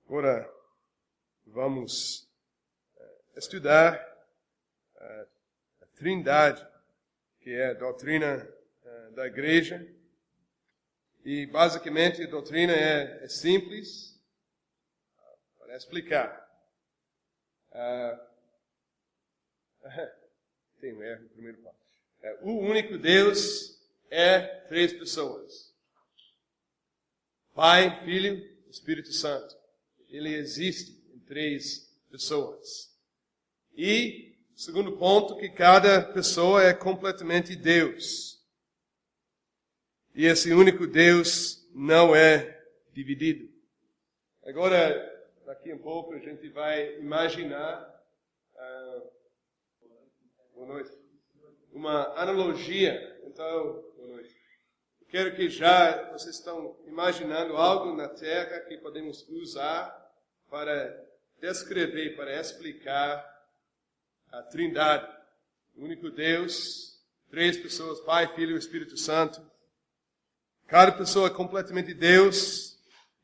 Agora vamos estudar a Trindade, que é a doutrina da igreja. E basicamente a doutrina é simples para explicar. Tem um erro no primeiro ponto. O único Deus é três pessoas: Pai, Filho e Espírito Santo. Ele existe em três pessoas. E, segundo ponto, que cada pessoa é completamente Deus. E esse único Deus não é dividido. Agora, daqui a pouco, a gente vai imaginar uma analogia. Então, quero que já vocês estão imaginando algo na Terra que podemos usar para descrever, para explicar a Trindade. O único Deus, três pessoas, Pai, Filho e Espírito Santo. Cada pessoa é completamente Deus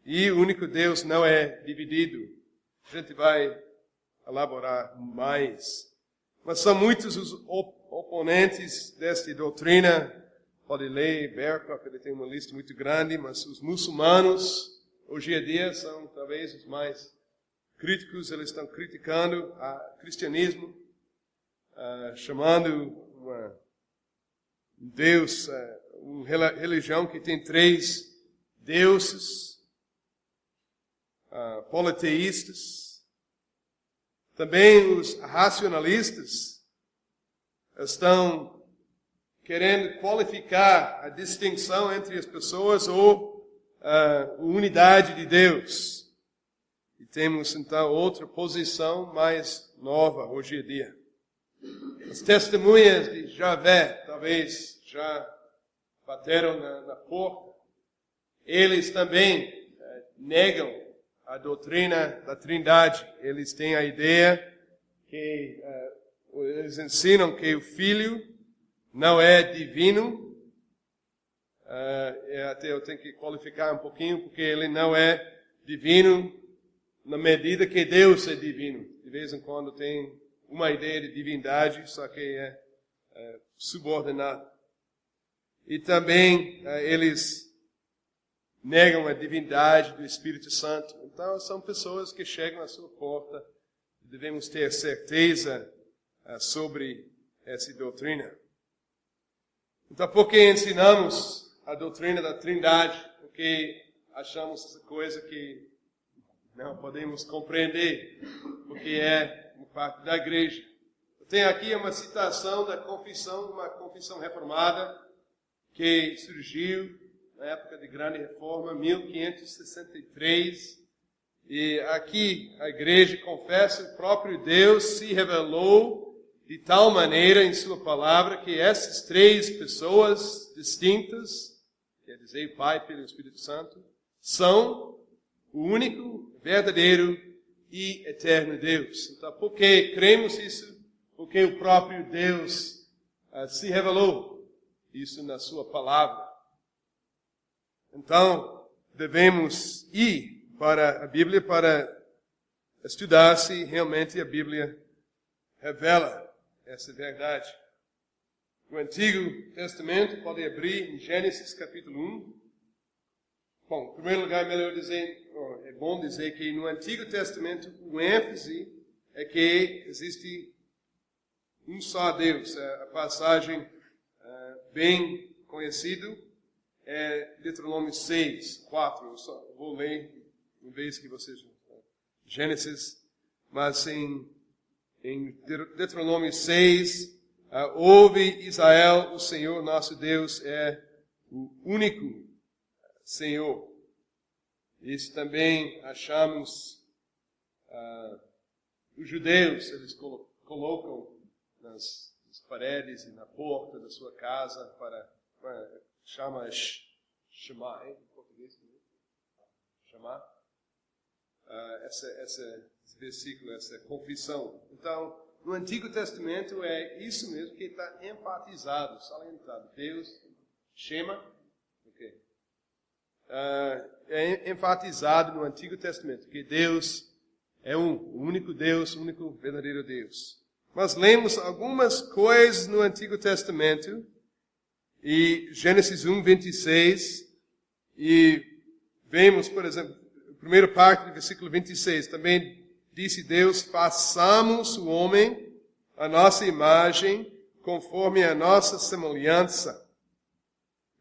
e o único Deus não é dividido. A gente vai elaborar mais. Mas são muitos os oponentes desta doutrina. Pode ler Berkhoff, ele tem uma lista muito grande, mas os muçulmanos, hoje em dia, são talvez os mais críticos. Eles estão criticando o cristianismo, chamando Deus, uma religião que tem três deuses, politeístas. Também os racionalistas estão querendo qualificar a distinção entre as pessoas ou a unidade de Deus. E temos então outra posição mais nova hoje em dia. As testemunhas de Javé talvez já bateram na porta. Eles também negam a doutrina da Trindade. Eles têm a ideia que eles ensinam que o Filho não é divino. Até eu tenho que qualificar um pouquinho, porque ele não é divino na medida que Deus é divino. De vez em quando tem uma ideia de divindade, só que é subordinado. E também eles negam a divindade do Espírito Santo. Então são pessoas que chegam à sua porta. Devemos ter certeza sobre essa doutrina. Então, por que ensinamos a doutrina da Trindade? Porque achamos essa coisa que não podemos compreender, porque é uma parte da igreja. Eu tenho aqui uma citação da confissão, uma confissão reformada, que surgiu na época de Grande Reforma, 1563. E aqui a igreja confessa que o próprio Deus se revelou de tal maneira em sua palavra que essas três pessoas distintas, quer dizer, Pai, Filho e Espírito Santo, são o único, verdadeiro e eterno Deus. Então, por que cremos isso? Porque o próprio Deus se revelou isso na sua palavra. Então, devemos ir para a Bíblia para estudar se realmente a Bíblia revela essa verdade. No Antigo Testamento, pode abrir em Gênesis capítulo 1. Bom, em primeiro lugar, é bom dizer que no Antigo Testamento o ênfase é que existe um só Deus. A passagem bem conhecida é Deuteronômio 6, 4. Eu só vou ler em vez que vocês... Gênesis, mas em Deuteronômio 6, ouve Israel, o Senhor nosso Deus é o único Senhor. Isso também achamos os judeus, eles colocam nas paredes e na porta da sua casa chama Shema, em português, Shema. Esse versículo, essa confissão. Então, no Antigo Testamento é isso mesmo que está enfatizado, salientado. Deus, Shema, okay. é enfatizado no Antigo Testamento, que Deus é o único Deus, o único verdadeiro Deus. Mas lemos algumas coisas no Antigo Testamento, e Gênesis 1, 26, e vemos, por exemplo, a primeira parte do versículo 26, também disse Deus: façamos o homem a nossa imagem, conforme a nossa semelhança.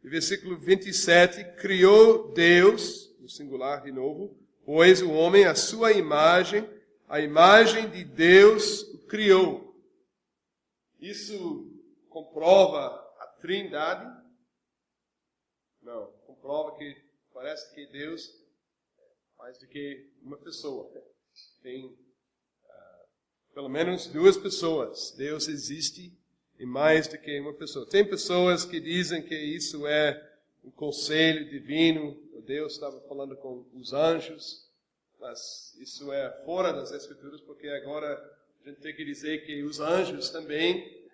No versículo 27, criou Deus, no singular de novo, pois o homem a sua imagem, a imagem de Deus o criou. Isso comprova a Trindade? Não, comprova que parece que Deus é mais do que uma pessoa. Tem pelo menos duas pessoas. Deus existe em mais do que uma pessoa. Tem pessoas que dizem que isso é um conselho divino. Deus estava falando com os anjos, mas isso é fora das Escrituras, porque agora a gente tem que dizer que os anjos também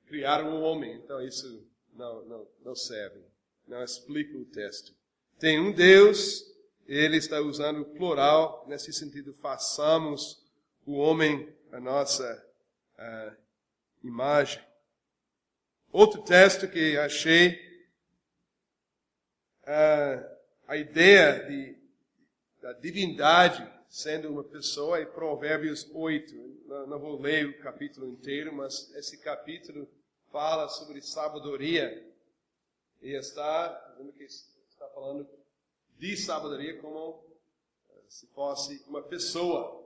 criaram o homem. Então isso não serve, não explica o texto. Tem um Deus, ele está usando o plural nesse sentido: façamos o homem a nossa imagem. Outro texto que achei, a ideia da divindade sendo uma pessoa, é Provérbios 8. Não vou ler o capítulo inteiro, mas esse capítulo fala sobre sabedoria. E está falando de sabedoria como se fosse uma pessoa.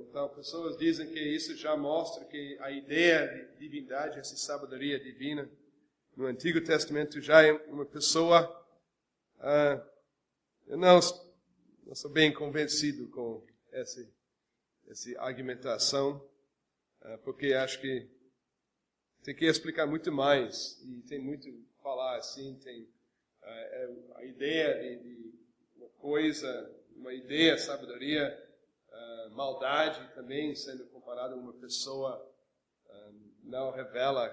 Então, pessoas dizem que isso já mostra que a ideia de divindade, essa sabedoria divina, no Antigo Testamento já é uma pessoa. Eu não sou bem convencido com essa argumentação, porque acho que tem que explicar muito mais, e tem muito a falar assim, tem a ideia de uma coisa, uma ideia, sabedoria, maldade também sendo comparada a uma pessoa, não revela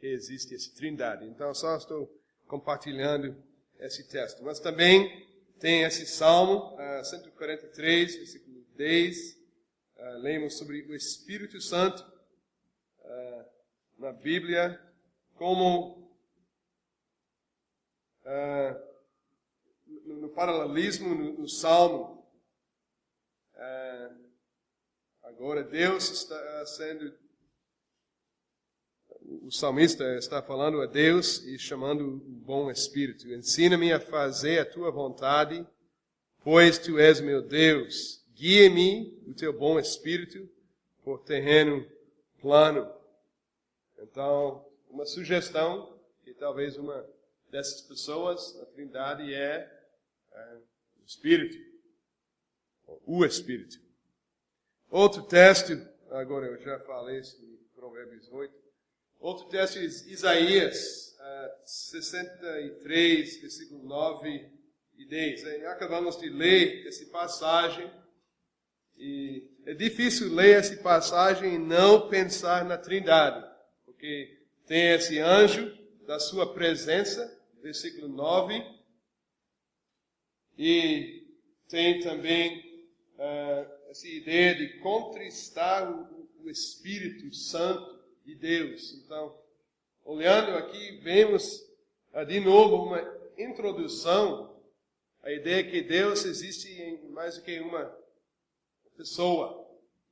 que existe essa trindade. Então, só estou compartilhando esse texto. Mas também tem esse Salmo 143, versículo 10. Lemos sobre o Espírito Santo na Bíblia, como no paralelismo no Salmo. Agora Deus está sendo, o salmista está falando a Deus e chamando o bom Espírito. Ensina-me a fazer a tua vontade, pois tu és meu Deus. Guia-me o teu bom Espírito por terreno plano. Então, uma sugestão que talvez uma dessas pessoas na Trindade é o Espírito. O Espírito. Outro texto, agora eu já falei sobre Provérbios 8. Outro texto é Isaías 63, versículo 9 e 10. Acabamos de ler essa passagem e é difícil ler essa passagem e não pensar na Trindade, porque tem esse anjo da sua presença, versículo 9, e tem também essa ideia de contristar o Espírito Santo de Deus. Então, olhando aqui, vemos de novo uma introdução à ideia que Deus existe em mais do que uma pessoa.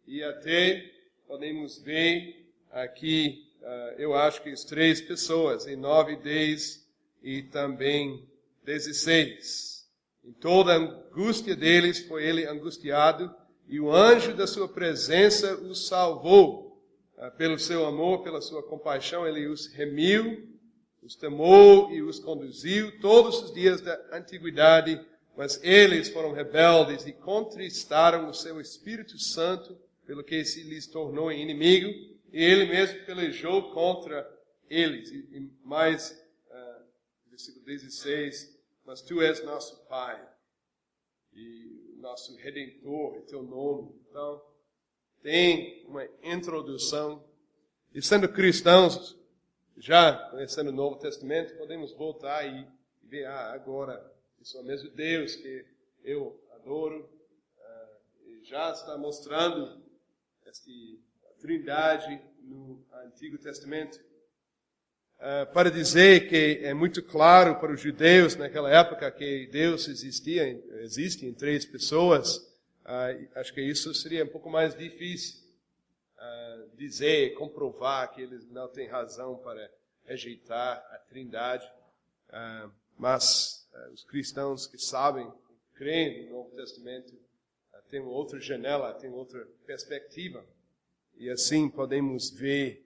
E até podemos ver aqui, eu acho que as 3 pessoas, em 9, 10 e também 16. Em toda a angústia deles foi ele angustiado, e o anjo da sua presença os salvou. Pelo seu amor, pela sua compaixão, ele os remiu, os tomou e os conduziu todos os dias da antiguidade, mas eles foram rebeldes e contristaram o seu Espírito Santo, pelo que se lhes tornou inimigo, e ele mesmo pelejou contra eles. E mais, versículo 16, mas tu és nosso Pai, e nosso Redentor, é teu nome. Então, tem uma introdução. E sendo cristãos, já conhecendo o Novo Testamento, podemos voltar e ver, agora, isso é o mesmo Deus que eu adoro, e já está mostrando esta trindade no Antigo Testamento. Para dizer que é muito claro para os judeus naquela época que Deus existe em três pessoas, acho que isso seria um pouco mais difícil dizer, comprovar que eles não têm razão para rejeitar a trindade. Mas os cristãos que sabem, creem no Novo Testamento, têm outra janela, têm outra perspectiva. E assim podemos ver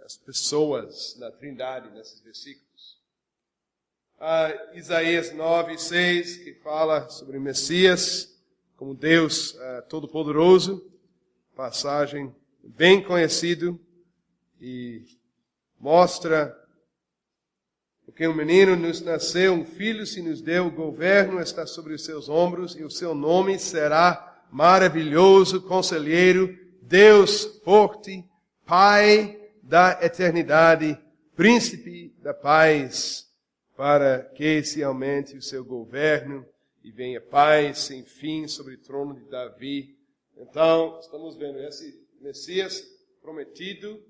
as pessoas na trindade nesses versículos. Isaías 9:6, que fala sobre o Messias como Deus Todo-Poderoso, passagem bem conhecido, e mostra porque um menino nos nasceu, um filho se nos deu, o governo está sobre os seus ombros, e o seu nome será Maravilhoso, Conselheiro, Deus Forte, Pai da Eternidade, Príncipe da Paz, para que se aumente o seu governo e venha paz sem fim sobre o trono de Davi. Então, estamos vendo esse Messias prometido,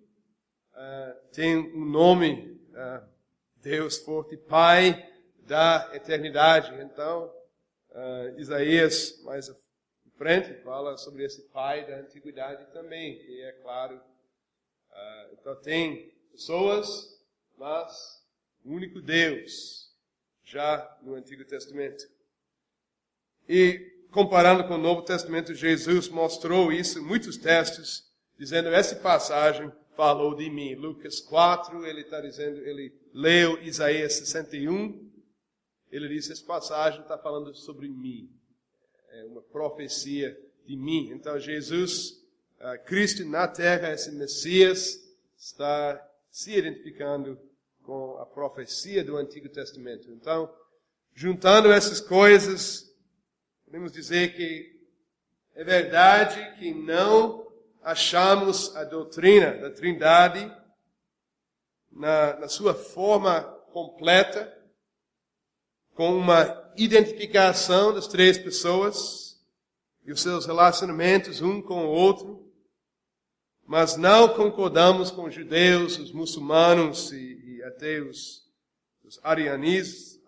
tem um nome, Deus Forte, Pai da Eternidade. Então, Isaías, mais à frente, fala sobre esse Pai da Antiguidade também, que é claro. Então tem pessoas, mas o único Deus, já no Antigo Testamento. E comparando com o Novo Testamento, Jesus mostrou isso em muitos textos, dizendo, essa passagem falou de mim. Lucas 4, ele está dizendo, ele leu Isaías 61, ele disse, essa passagem está falando sobre mim. É uma profecia de mim. Então Jesus, Cristo na terra, esse Messias, está se identificando com a profecia do Antigo Testamento. Então, juntando essas coisas, podemos dizer que é verdade que não achamos a doutrina da Trindade na sua forma completa, com uma identificação das três pessoas e os seus relacionamentos um com o outro, mas não concordamos com os judeus, os muçulmanos e até os arianos,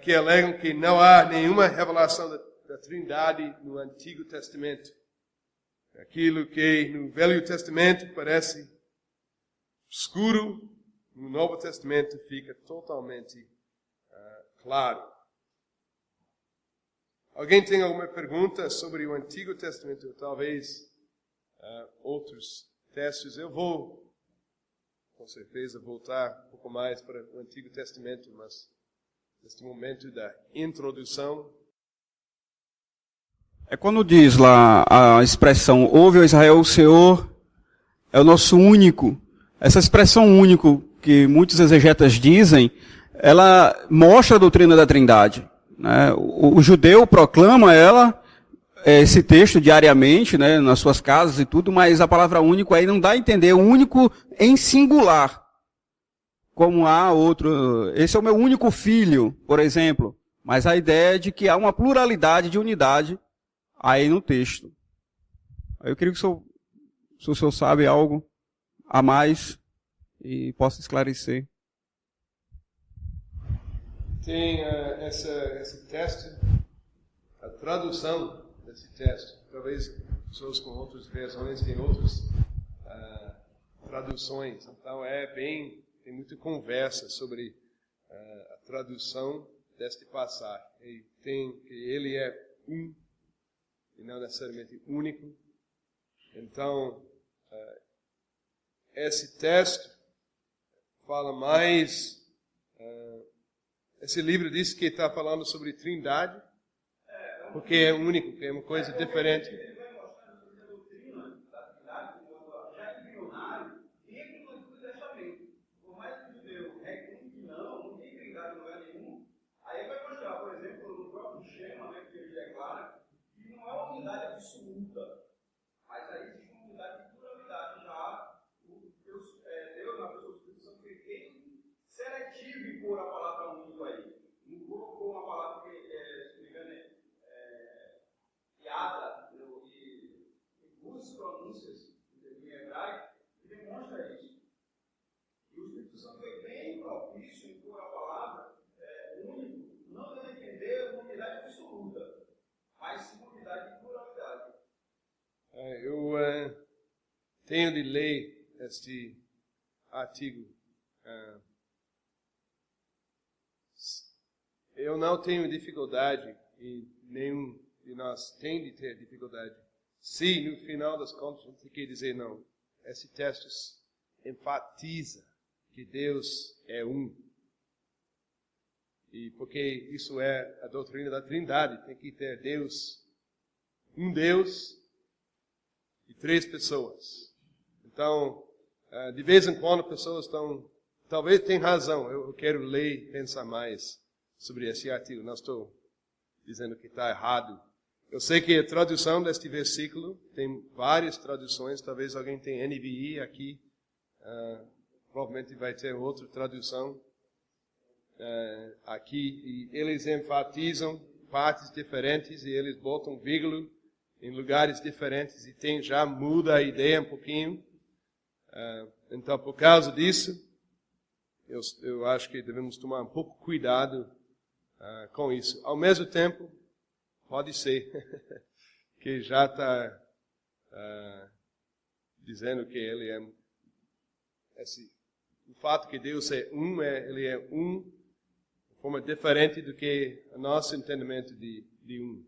que alegam que não há nenhuma revelação da Trindade no Antigo Testamento. Aquilo que no Velho Testamento parece escuro, no Novo Testamento fica totalmente claro. Alguém tem alguma pergunta sobre o Antigo Testamento? Ou talvez outros textos? Eu vou, com certeza, voltar um pouco mais para o Antigo Testamento, mas neste momento da introdução. É quando diz lá a expressão, ouve, ó Israel, o Senhor é o nosso único. Essa expressão único que muitos exegetas dizem, ela mostra a doutrina da Trindade. Né? O judeu proclama esse texto diariamente, né, nas suas casas e tudo, mas a palavra único aí não dá a entender, o único em singular. Como há outro, esse é o meu único filho, por exemplo. Mas a ideia é de que há uma pluralidade de unidade aí no texto. Eu queria que se o senhor sabe algo a mais e possa esclarecer. Tem esse texto, a tradução desse texto. Talvez pessoas com outras versões têm outras traduções. Então tem muita conversa sobre a tradução desta passagem. E tem que ele é um e não necessariamente único. Então, esse texto fala mais. Esse livro diz que está falando sobre Trindade, porque é único, que é uma coisa diferente. Ele vai mostrando sobre a doutrina da Trindade, já embrionário, desde o Antigo Testamento. Por mais que o judeu reclame que não tem Trindade em lugar nenhum, aí vai mostrar, por exemplo, no próprio Shema, né, que ele declara, que não é uma unidade absoluta, mas aí existe uma unidade de pluralidade já tenho de ler este artigo. Eu não tenho dificuldade, e nenhum de nós tem de ter dificuldade, se no final das contas a gente quer dizer não. Esse texto enfatiza que Deus é um. E porque isso é a doutrina da Trindade, tem que ter Deus, um Deus e 3 pessoas. Então, de vez em quando pessoas estão, talvez tenham razão, eu quero ler e pensar mais sobre esse artigo, não estou dizendo que está errado. Eu sei que a tradução deste versículo, tem várias traduções, talvez alguém tenha NVI aqui, provavelmente vai ter outra tradução aqui, e eles enfatizam partes diferentes e eles botam vírgula em lugares diferentes e já muda a ideia um pouquinho. Então, por causa disso, eu acho que devemos tomar um pouco cuidado com isso. Ao mesmo tempo, pode ser que já está dizendo que ele é o fato que Deus é um, ele é um de forma diferente do que o nosso entendimento de um.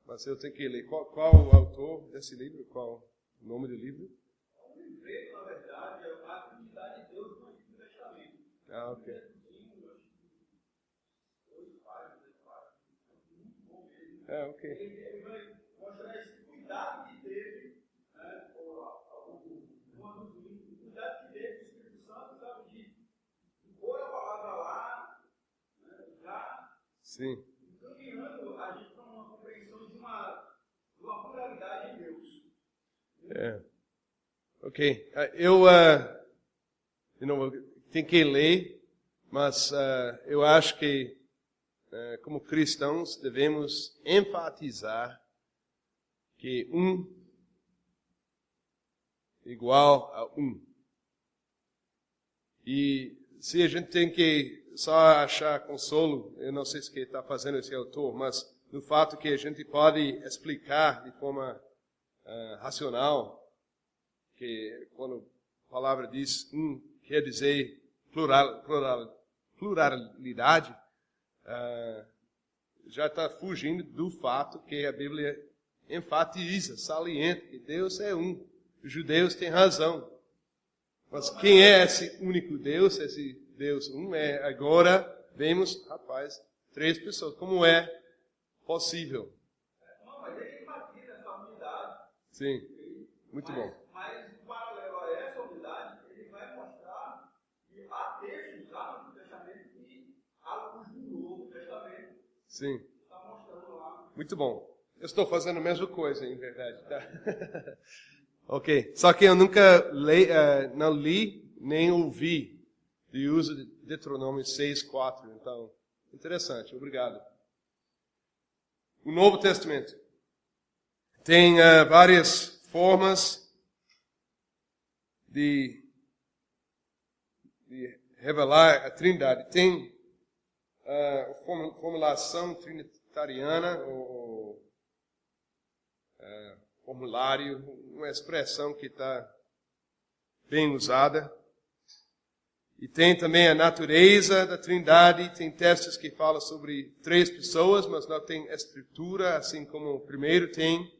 Mas eu tenho que ler. Qual o autor desse livro? Qual o nome do livro? O livro, na verdade, é a Trindade de Deus no Antigo Testamento. Ok. Ok. Ele vai mostrar esse cuidado que teve, né, o cuidado que teve o Espírito Santo, sabe, de pôr a palavra lá, né, já Sim. encaminhando a gente para uma compreensão de uma pluralidade de Deus. Ok. Eu tenho que ler, mas eu acho que como cristãos, devemos enfatizar que um igual a um. E se a gente tem que só achar consolo, eu não sei se que está fazendo esse autor, mas no fato que a gente pode explicar de forma racional, que quando a palavra diz um, quer dizer pluralidade, já está fugindo do fato que a Bíblia enfatiza, salienta que Deus é um. Os judeus têm razão. Mas quem é esse único Deus, esse Deus um? Agora vemos, 3 pessoas. Como é possível? Não, mas ele enfatiza essa unidade. Sim, muito bom. Mas, em paralelo a essa unidade, ele vai mostrar que há textos lá no Antigo Testamento que, à luz do Novo Testamento, Sim. está mostrando lá. Muito bom. Eu estou fazendo a mesma coisa, em verdade, tá? Ok. Só que eu nunca não li nem ouvi de uso de Deuteronômio 6:4. Então, interessante. Obrigado. O Novo Testamento tem várias formas de revelar a Trindade. Tem a formulação trinitariana, ou formulário, uma expressão que está bem usada. E tem também a natureza da Trindade, tem textos que falam sobre 3 pessoas, mas não tem estrutura, assim como o primeiro tem.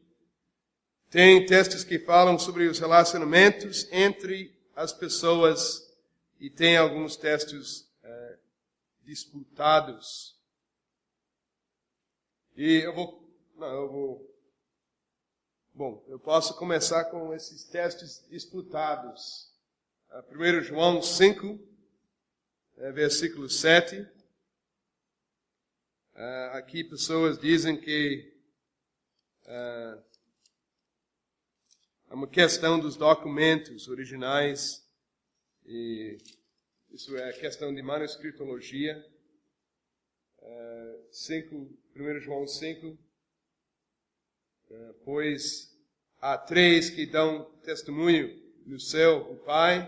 Tem textos que falam sobre os relacionamentos entre as pessoas, e tem alguns textos disputados. E eu posso começar com esses textos disputados. 1 João 5, versículo 7. Aqui pessoas dizem que é uma questão dos documentos originais, e isso é questão de manuscritologia. 1 João 5, pois há 3 que dão testemunho no céu, o Pai,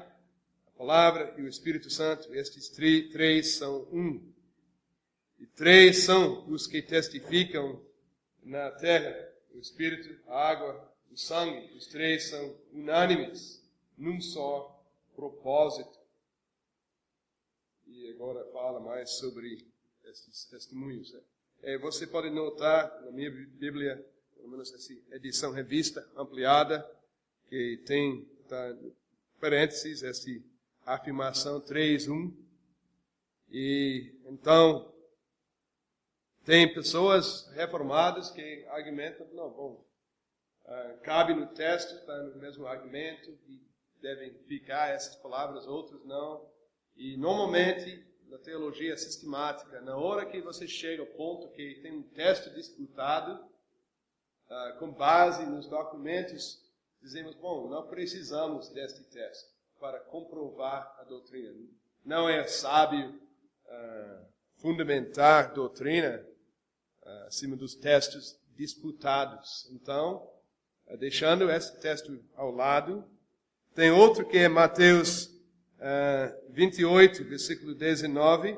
a Palavra e o Espírito Santo. Estes 3 são um. E 3 são os que testificam na terra: o Espírito, a água, o o sangue. Os três são unânimes num só propósito. E agora fala mais sobre esses testemunhos. Você pode notar na minha Bíblia, pelo menos essa edição revista ampliada, que tem, tá, parênteses, essa afirmação 3:1. E então, tem pessoas reformadas que argumentam, não, bom, cabe no texto, está no mesmo argumento, e devem ficar essas palavras, outros não. E normalmente, na teologia sistemática, na hora que você chega ao ponto que tem um texto disputado, com base nos documentos, dizemos, bom, não precisamos deste texto para comprovar a doutrina. Não é sábio fundamentar doutrina acima dos textos disputados. Então, deixando esse texto ao lado, tem outro que é Mateus 28, versículo 19,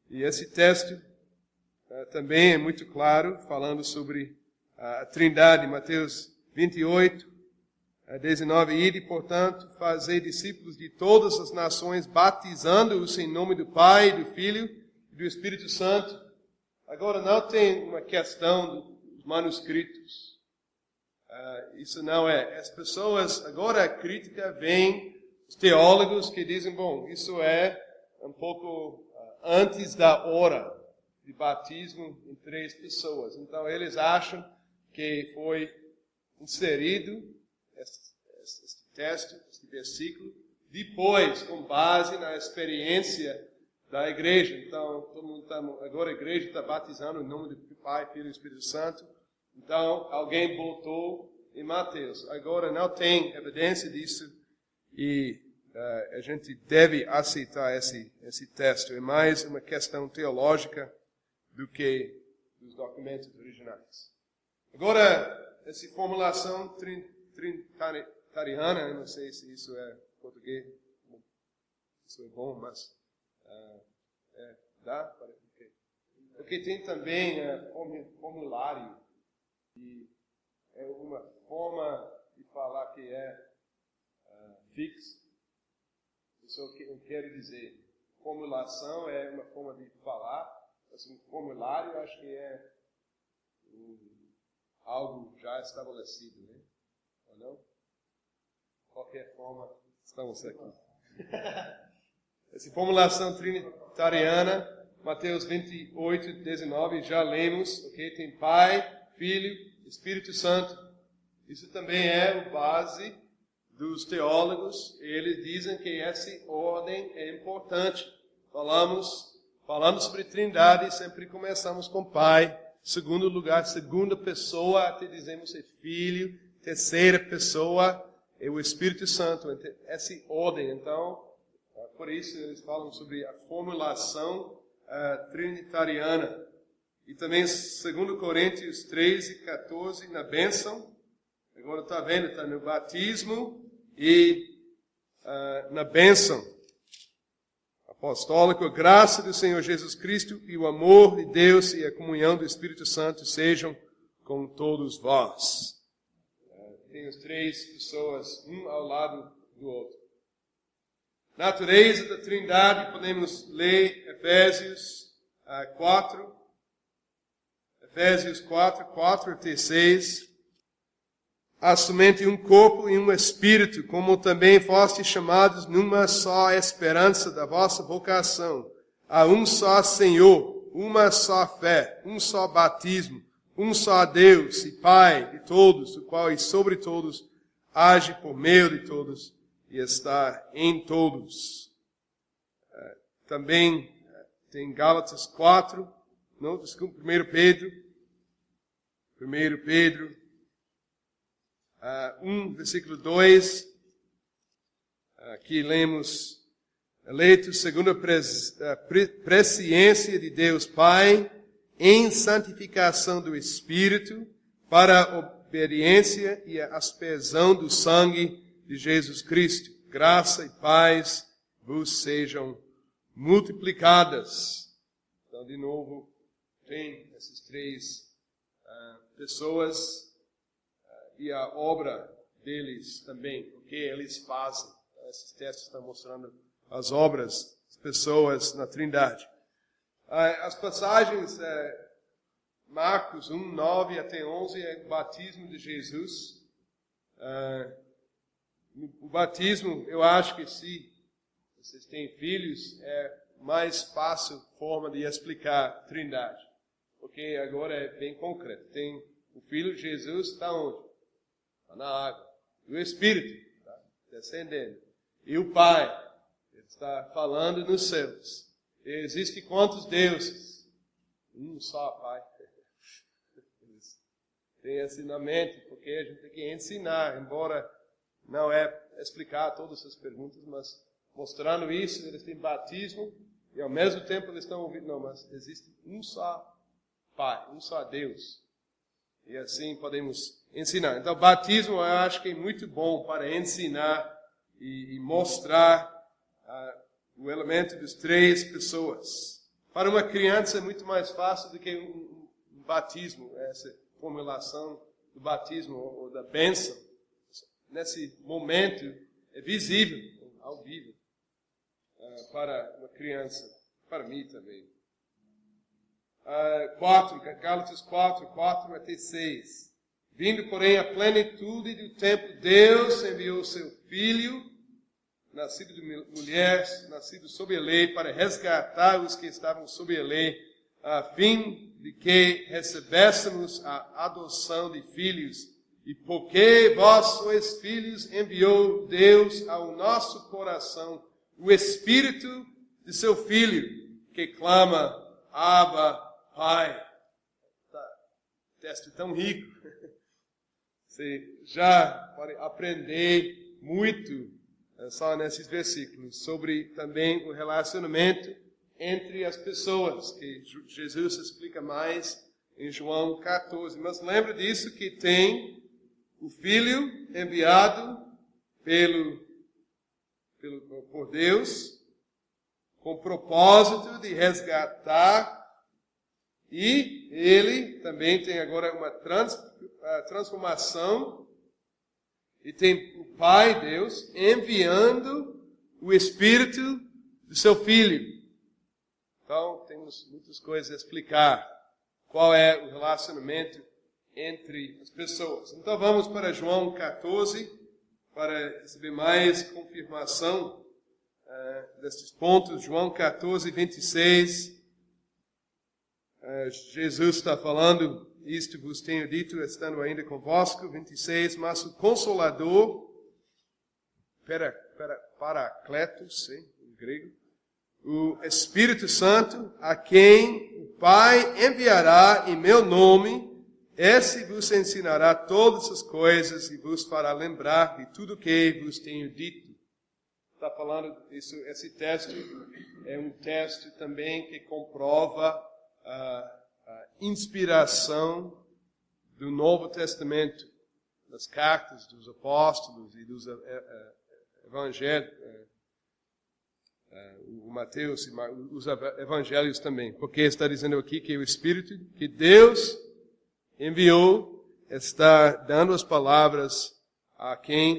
e esse texto também é muito claro, falando sobre a Trindade. Mateus 28, 19, ide, portanto, fazei discípulos de todas as nações, batizando-os em nome do Pai, do Filho e do Espírito Santo. Agora, não tem uma questão dos manuscritos. Isso não é. As pessoas, agora a crítica vem, os teólogos que dizem, bom, isso é um pouco antes da hora de batismo em 3 pessoas. Então, eles acham que foi inserido este texto, este versículo, depois, com base na experiência da igreja. Então, todo mundo agora a igreja está batizando em nome do Pai, Filho e Espírito Santo. Então, alguém botou em Mateus. Agora, não tem evidência disso e a gente deve aceitar esse texto. É mais uma questão teológica do que dos documentos originais. Agora, essa formulação trinitariana, eu não sei se isso é português, isso é bom, mas dá? Porque tem também formulário, e é uma forma de falar que é fixa. Isso eu quero dizer. Formulação é uma forma de falar, assim, formulário acho que é algo já estabelecido, né? Ou não? Qualquer forma, estamos aqui. Essa formulação trinitariana, Mateus 28, 19, já lemos, ok? Tem Pai, Filho, Espírito Santo. Isso também é a base dos teólogos. Eles dizem que essa ordem é importante. Falando sobre Trindade, sempre começamos com Pai. Segundo lugar, segunda pessoa, até dizemos é Filho. Terceira pessoa é o Espírito Santo. Essa ordem, então, por isso eles falam sobre a formulação trinitariana. E também 2 Coríntios 13, 14, na bênção. Agora está vendo, está no batismo e na bênção apostólica. A graça do Senhor Jesus Cristo e o amor de Deus e a comunhão do Espírito Santo sejam com todos vós. Tem as 3 pessoas, um ao lado do outro. Natureza da Trindade, podemos ler Efésios 4. Efésios 4, 4 até 6. Há somente um corpo e um espírito, como também fostes chamados numa só esperança da vossa vocação. Há um só Senhor, uma só fé, um só batismo, um só Deus e Pai de todos, o qual e sobre todos age por meio de todos e está em todos. Também tem Gálatas 4, não, desculpa, 1 Pedro 1, versículo 2, aqui lemos, eleito segundo a presciência de Deus Pai, em santificação do Espírito, para a obediência e a aspersão do sangue de Jesus Cristo. Graça e paz vos sejam multiplicadas. Então, de novo, tem essas 3 pessoas. e a obra deles também, o que eles fazem. Esses textos estão mostrando as obras das pessoas na Trindade. As passagens, Marcos 1, 9 até 11, é o batismo de Jesus. O batismo, eu acho que se vocês têm filhos, é mais fácil forma de explicar a Trindade. Porque agora é bem concreto. Tem o Filho de Jesus, está onde? Está na água. E o Espírito está descendendo. E o Pai está falando nos céus. E existe quantos deuses? Um só Pai. Tem ensinamento, porque a gente tem que ensinar, embora não é explicar todas essas perguntas, mas mostrando isso, eles têm batismo e ao mesmo tempo eles estão ouvindo, não, mas existe um só Pai, um só Deus. E assim podemos ensinar. Então, batismo eu acho que é muito bom para ensinar e mostrar o elemento das três pessoas. Para uma criança é muito mais fácil do que um batismo, essa formulação do batismo ou da bênção. Nesse momento é visível, ao vivo, para uma criança, para mim também. 4, Gálatas 4 até 6. Vindo, porém, à plenitude do tempo, Deus enviou seu Filho, nascido de mulher, nascido sob a lei, para resgatar os que estavam sob a lei, a fim de que recebêssemos a adoção de filhos. E porque vós sois filhos, enviou Deus ao nosso coração o Espírito de seu Filho, que clama, Abba, Pai. Texto tão rico. Você já pode aprender muito só nesses versículos sobre também o relacionamento entre as pessoas, que Jesus explica mais em João 14. Mas lembra disso que tem o Filho enviado por Deus com o propósito de resgatar, e ele também tem agora uma transformação, e tem o Pai, Deus, enviando o Espírito do seu Filho. Então, temos muitas coisas a explicar qual é o relacionamento entre as pessoas. Então, vamos para João 14, para receber mais confirmação destes pontos. João 14, 26. Jesus está falando, isto vos tenho dito, estando ainda convosco. 26, mas o Consolador, Paracletos, em grego, o Espírito Santo, a quem o Pai enviará em meu nome, esse vos ensinará todas as coisas e vos fará lembrar de tudo o que vos tenho dito. Está falando isso, esse texto é um texto também que comprova a inspiração do Novo Testamento, das cartas dos apóstolos e dos evangelhos, o Mateus e os evangelhos também, porque está dizendo aqui que o Espírito que Deus enviou está dando as palavras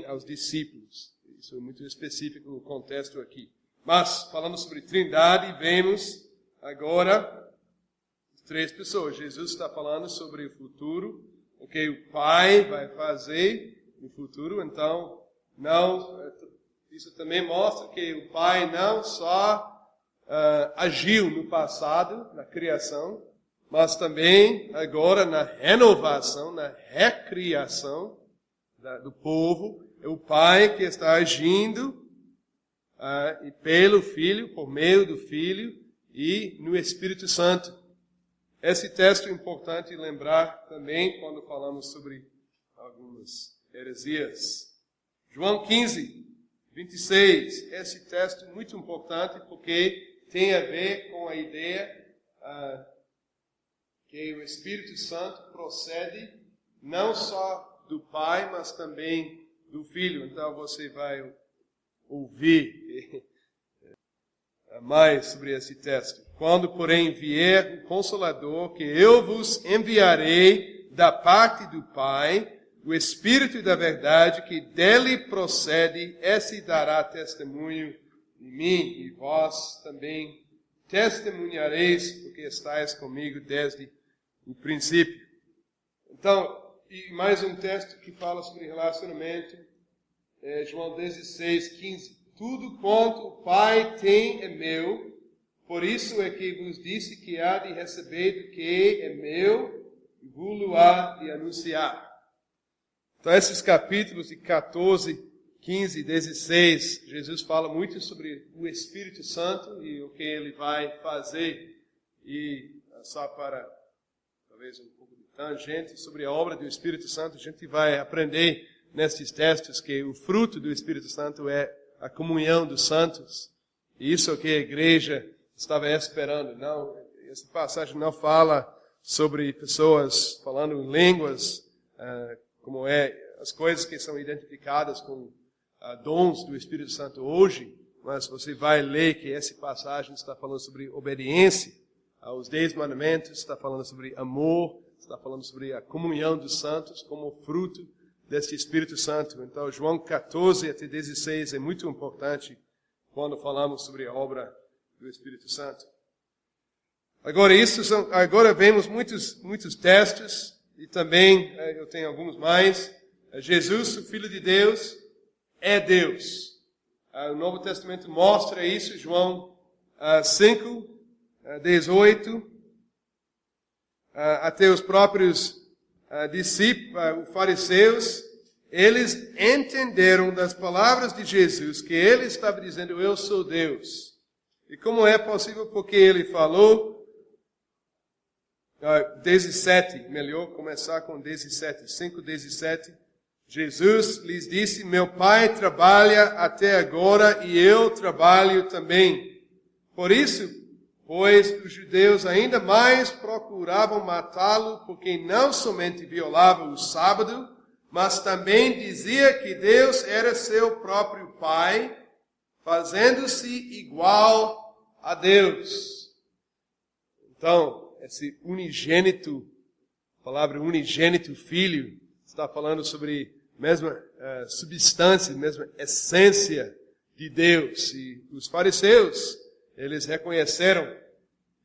aos discípulos. Isso é muito específico no contexto aqui. Mas, falando sobre Trindade, vemos agora três pessoas. Jesus está falando sobre o futuro, o que o Pai vai fazer no futuro. Então, isso também mostra que o Pai não só agiu no passado, na criação, mas também agora na renovação, na recriação do povo. É o Pai que está agindo e pelo Filho, por meio do Filho e no Espírito Santo. Esse texto é importante lembrar também quando falamos sobre algumas heresias. João 15, 26. Esse texto é muito importante porque tem a ver com a ideia que o Espírito Santo procede não só do Pai, mas também do Filho. Então você vai ouvir mais sobre esse texto. Quando, porém, vier o Consolador, que eu vos enviarei da parte do Pai, o Espírito da verdade que dele procede, esse dará testemunho de mim, e vós também testemunhareis, porque estáis comigo desde o princípio. Então, e mais um texto que fala sobre relacionamento, João 16, 15. Tudo quanto o Pai tem é meu, por isso é que vos disse que há de receber do que é meu, e vos há de anunciar. Então, esses capítulos de 14, 15 e 16, Jesus fala muito sobre o Espírito Santo e o que ele vai fazer. E só para, talvez, um pouco de tangente sobre a obra do Espírito Santo, a gente vai aprender nesses textos que o fruto do Espírito Santo é a comunhão dos santos. E isso é o que a igreja estava esperando. Não, essa passagem não fala sobre pessoas falando em línguas, como as coisas que são identificadas com dons do Espírito Santo hoje, mas você vai ler que essa passagem está falando sobre obediência aos 10 mandamentos, está falando sobre amor, está falando sobre a comunhão dos santos como fruto desse Espírito Santo. Então, João 14 até 16 é muito importante quando falamos sobre a obra do Espírito Santo. Agora vemos muitos textos, e também eu tenho alguns mais. Jesus, o Filho de Deus, é Deus. O Novo Testamento mostra isso, João 5, 18, até os próprios discípulos, os fariseus, eles entenderam das palavras de Jesus que ele estava dizendo, eu sou Deus. E como é possível? Porque ele falou, 17, melhor começar com 17, 5, 17. Jesus lhes disse, meu Pai trabalha até agora e eu trabalho também. Por isso, pois os judeus ainda mais procuravam matá-lo, porque não somente violava o sábado, mas também dizia que Deus era seu próprio Pai, fazendo-se igual a Deus. Então, esse unigênito, a palavra unigênito, filho, está falando sobre a mesma substância, a mesma essência de Deus. E os fariseus, eles reconheceram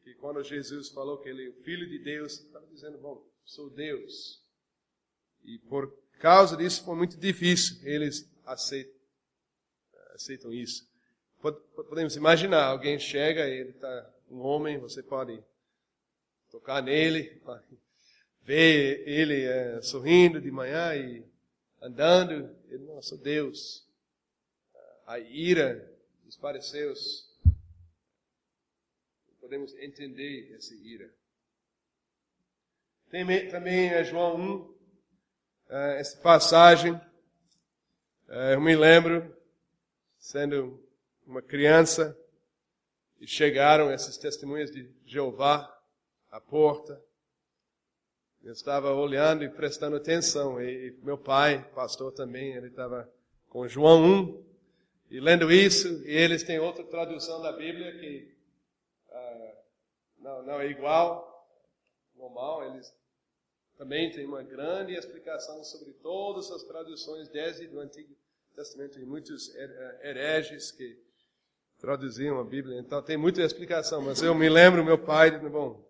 que quando Jesus falou que ele é o Filho de Deus, estava dizendo, bom, sou Deus. E por causa disso foi muito difícil, eles aceitam isso. Podemos imaginar, alguém chega, ele está um homem, você pode tocar nele, ver ele sorrindo de manhã e andando, ele, não, sou Deus. A ira dos fariseus, podemos entender essa ira. Tem também João 1, essa passagem, eu me lembro, sendo uma criança, e chegaram essas testemunhas de Jeová à porta. Eu estava olhando e prestando atenção, e meu pai, pastor também, ele estava com João 1, e lendo isso, e eles têm outra tradução da Bíblia que não é igual, normal, eles também têm uma grande explicação sobre todas as traduções desde o Antigo Testamento, e muitos hereges que traduziam a Bíblia, então tem muita explicação, mas eu me lembro, meu pai, bom,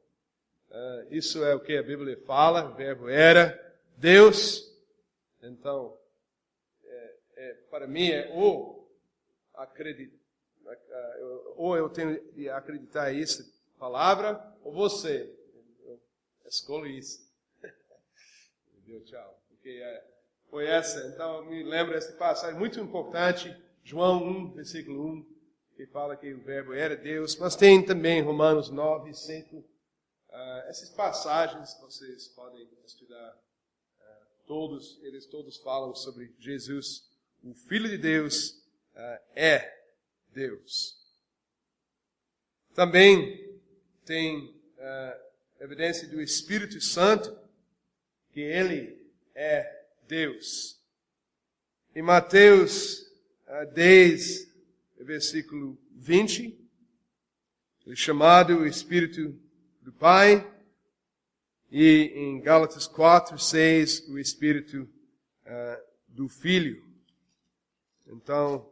isso é o que a Bíblia fala, o verbo era Deus, então, para mim ou eu tenho de acreditar isso, palavra, ou você, eu escolho isso. Deu tchau, porque foi essa, então eu me lembro dessa passagem muito importante, João 1, versículo 1, que fala que o verbo era Deus, mas tem também Romanos 9, 5, essas passagens vocês podem estudar, eles todos falam sobre Jesus, o Filho de Deus é Deus. Também tem evidência do Espírito Santo, que ele é Deus. Em Mateus 10, versículo 20, ele é chamado o Espírito do Pai, e em Gálatas 4, 6, o Espírito do Filho. Então,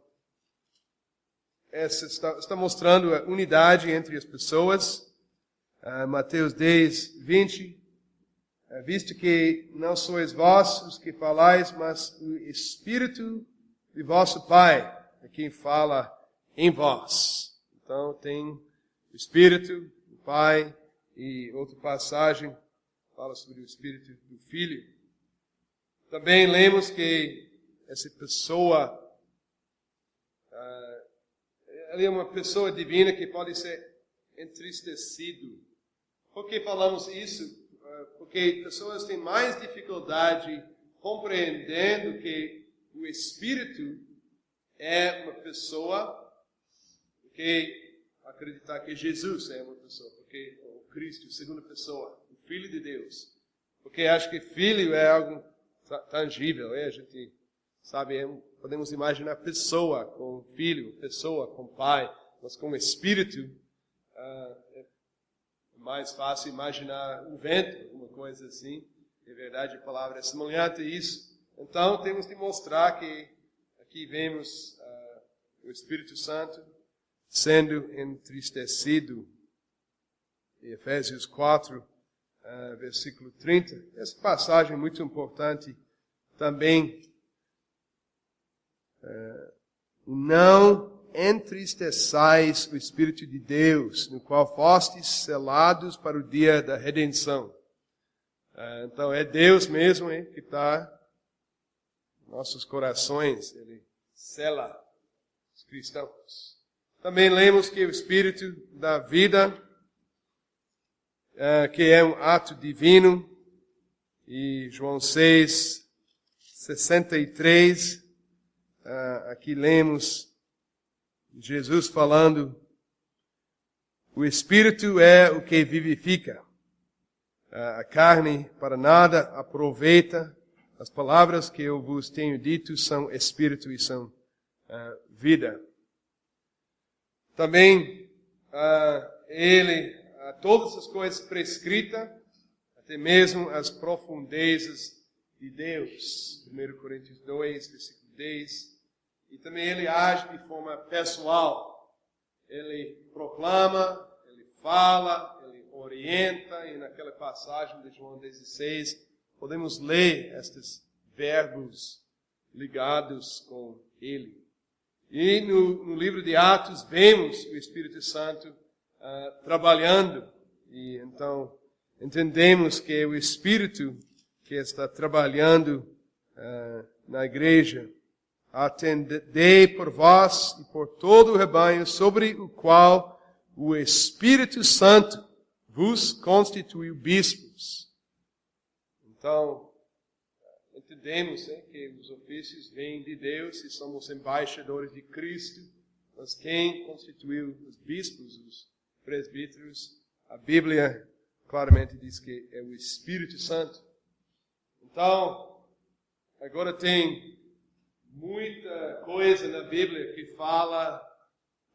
essa está mostrando a unidade entre as pessoas. Mateus 10, 20. Visto que não sois vós os que falais, mas o Espírito de vosso Pai é quem fala em vós. Então, tem o Espírito do Pai e outra passagem fala sobre o Espírito do Filho. Também lemos que essa pessoa, ela é uma pessoa divina que pode ser entristecido. Por que falamos isso? Porque pessoas têm mais dificuldade compreendendo que o Espírito é uma pessoa, porque acreditar que Jesus é uma pessoa, porque o Cristo, segunda pessoa, o Filho de Deus. Porque acho que filho é algo tangível, a gente sabe, podemos imaginar pessoa com filho, pessoa com pai, mas com Espírito é mais fácil imaginar um vento, uma coisa assim. De verdade, a palavra é semelhante a isso. Então, temos de mostrar que aqui vemos o Espírito Santo sendo entristecido. Em Efésios 4, versículo 30. Essa passagem é muito importante também. Não entristeçais o Espírito de Deus, no qual fostes selados para o dia da redenção. Então é Deus mesmo que está em nossos corações. Ele sela os cristãos. Também lemos que o Espírito da vida, que é um ato divino, e João 6, 63, aqui lemos Jesus falando, o Espírito é o que vivifica, a carne para nada aproveita, as palavras que eu vos tenho dito são Espírito e são vida. Também ele, todas as coisas prescritas, até mesmo as profundezas de Deus. 1 Coríntios 2, versículo 10. E também ele age de forma pessoal. Ele proclama, ele fala, ele orienta. E naquela passagem de João 16, podemos ler estes verbos ligados com ele. E no livro de Atos vemos o Espírito Santo trabalhando. E então entendemos que é o Espírito que está trabalhando na igreja. Atendei por vós e por todo o rebanho, sobre o qual o Espírito Santo vos constituiu bispos. Então, entendemos que os ofícios vêm de Deus e somos embaixadores de Cristo, mas quem constituiu os bispos, os presbíteros, a Bíblia claramente diz que é o Espírito Santo. Então, agora tem muita coisa na Bíblia que fala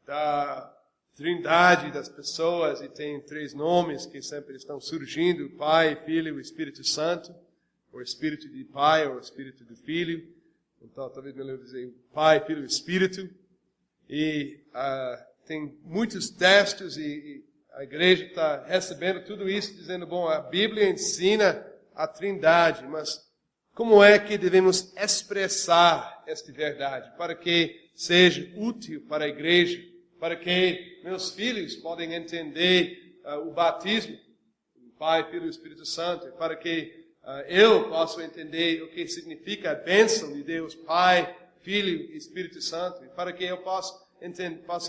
da trindade das pessoas e tem 3 nomes que sempre estão surgindo, Pai, Filho e Espírito Santo, ou Espírito de Pai ou Espírito do Filho. Então, talvez melhor dizer Pai, Filho e Espírito. E tem muitos textos e a igreja está recebendo tudo isso, dizendo, bom, a Bíblia ensina a trindade, mas como é que devemos expressar esta verdade para que seja útil para a igreja, para que meus filhos podem entender o batismo, o Pai, Filho e Espírito Santo, para que eu possa entender o que significa a bênção de Deus, Pai, Filho e Espírito Santo, e para que eu possa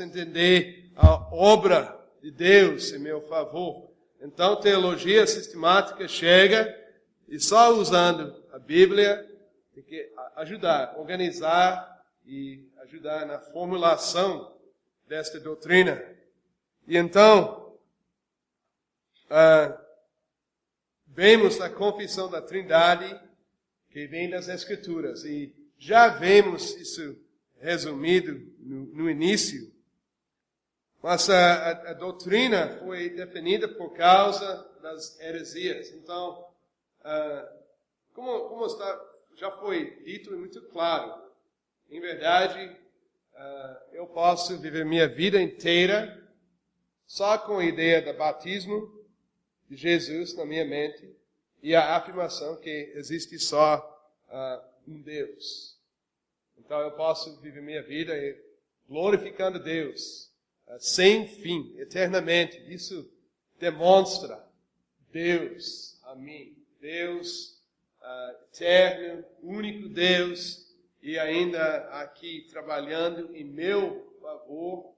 entender a obra de Deus em meu favor. Então, teologia sistemática chega e só usando a Bíblia tem que ajudar, organizar e ajudar na formulação desta doutrina. E então, vemos a confissão da Trindade que vem das Escrituras. E já vemos isso resumido no início. Mas a doutrina foi definida por causa das heresias. Então, como está já foi dito e muito claro. Em verdade, eu posso viver minha vida inteira só com a ideia do batismo de Jesus na minha mente e a afirmação que existe só um Deus. Então eu posso viver minha vida glorificando Deus sem fim, eternamente. Isso demonstra Deus a mim. Deus eterno, único Deus, e ainda aqui trabalhando em meu favor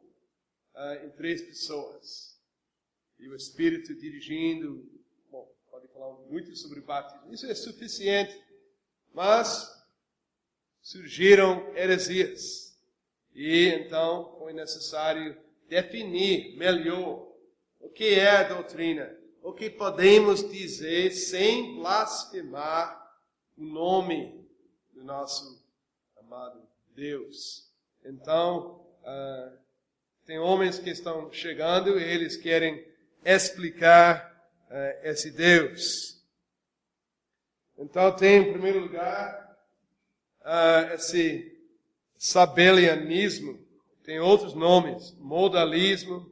em 3 pessoas. E o Espírito dirigindo. Bom, pode falar muito sobre o batismo. Isso é suficiente. Mas surgiram heresias. E então foi necessário definir melhor o que é a doutrina. O que podemos dizer sem blasfemar o nome do nosso amado Deus. Então, tem homens que estão chegando e eles querem explicar esse Deus. Então tem, em primeiro lugar, esse sabelianismo. Tem outros nomes, modalismo,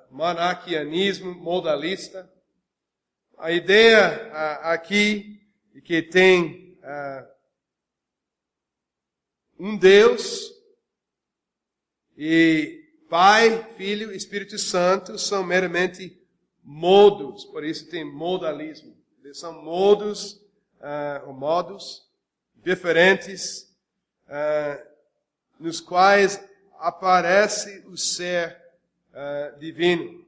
monarquianismo, modalista. A ideia aqui é que tem um Deus e Pai, Filho e Espírito Santo são meramente modos, por isso tem modalismo. Eles são modos diferentes nos quais aparece o ser divino.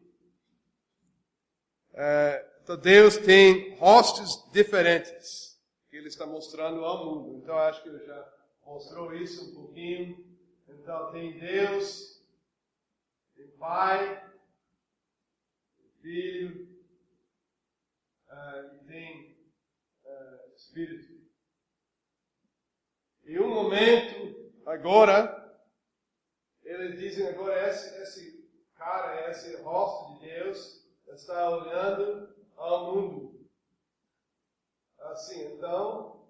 Então Deus tem rostos diferentes que Ele está mostrando ao mundo. Então acho que eu já mostrou isso um pouquinho. Então tem Deus, tem Pai, tem Filho e tem Espírito. Em um momento, agora, eles dizem agora esse cara, esse rosto de Deus está olhando ao mundo. Assim, então,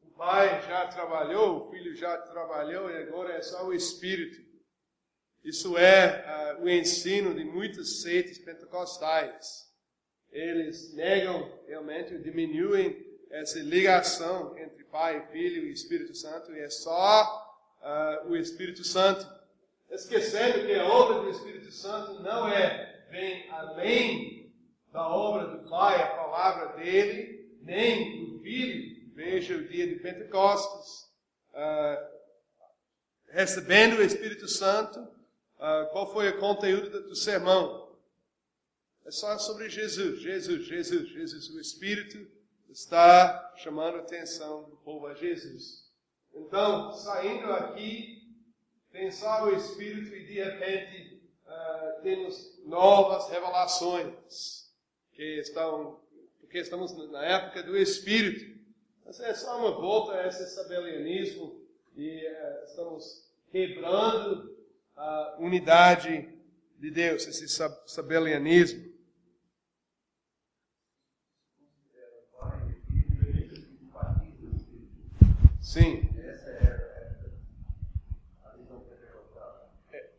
o Pai já trabalhou, o Filho já trabalhou e agora é só o Espírito. Isso é o ensino de muitas seitas pentecostais. Eles negam realmente, diminuem essa ligação entre Pai, Filho e Espírito Santo e é só o Espírito Santo. Esquecendo que a obra do Espírito Santo não vem além da obra do Pai, a palavra dele, nem do Filho. Veja o dia de Pentecostes, recebendo o Espírito Santo. Qual foi o conteúdo do sermão? É só sobre Jesus, Jesus. O Espírito está chamando a atenção do povo a Jesus. Então, saindo aqui, tem só o Espírito e de repente temos novas revelações porque estamos na época do Espírito. Mas é só uma volta a esse sabelianismo e estamos quebrando a unidade de Deus, esse sabelianismo. Sim.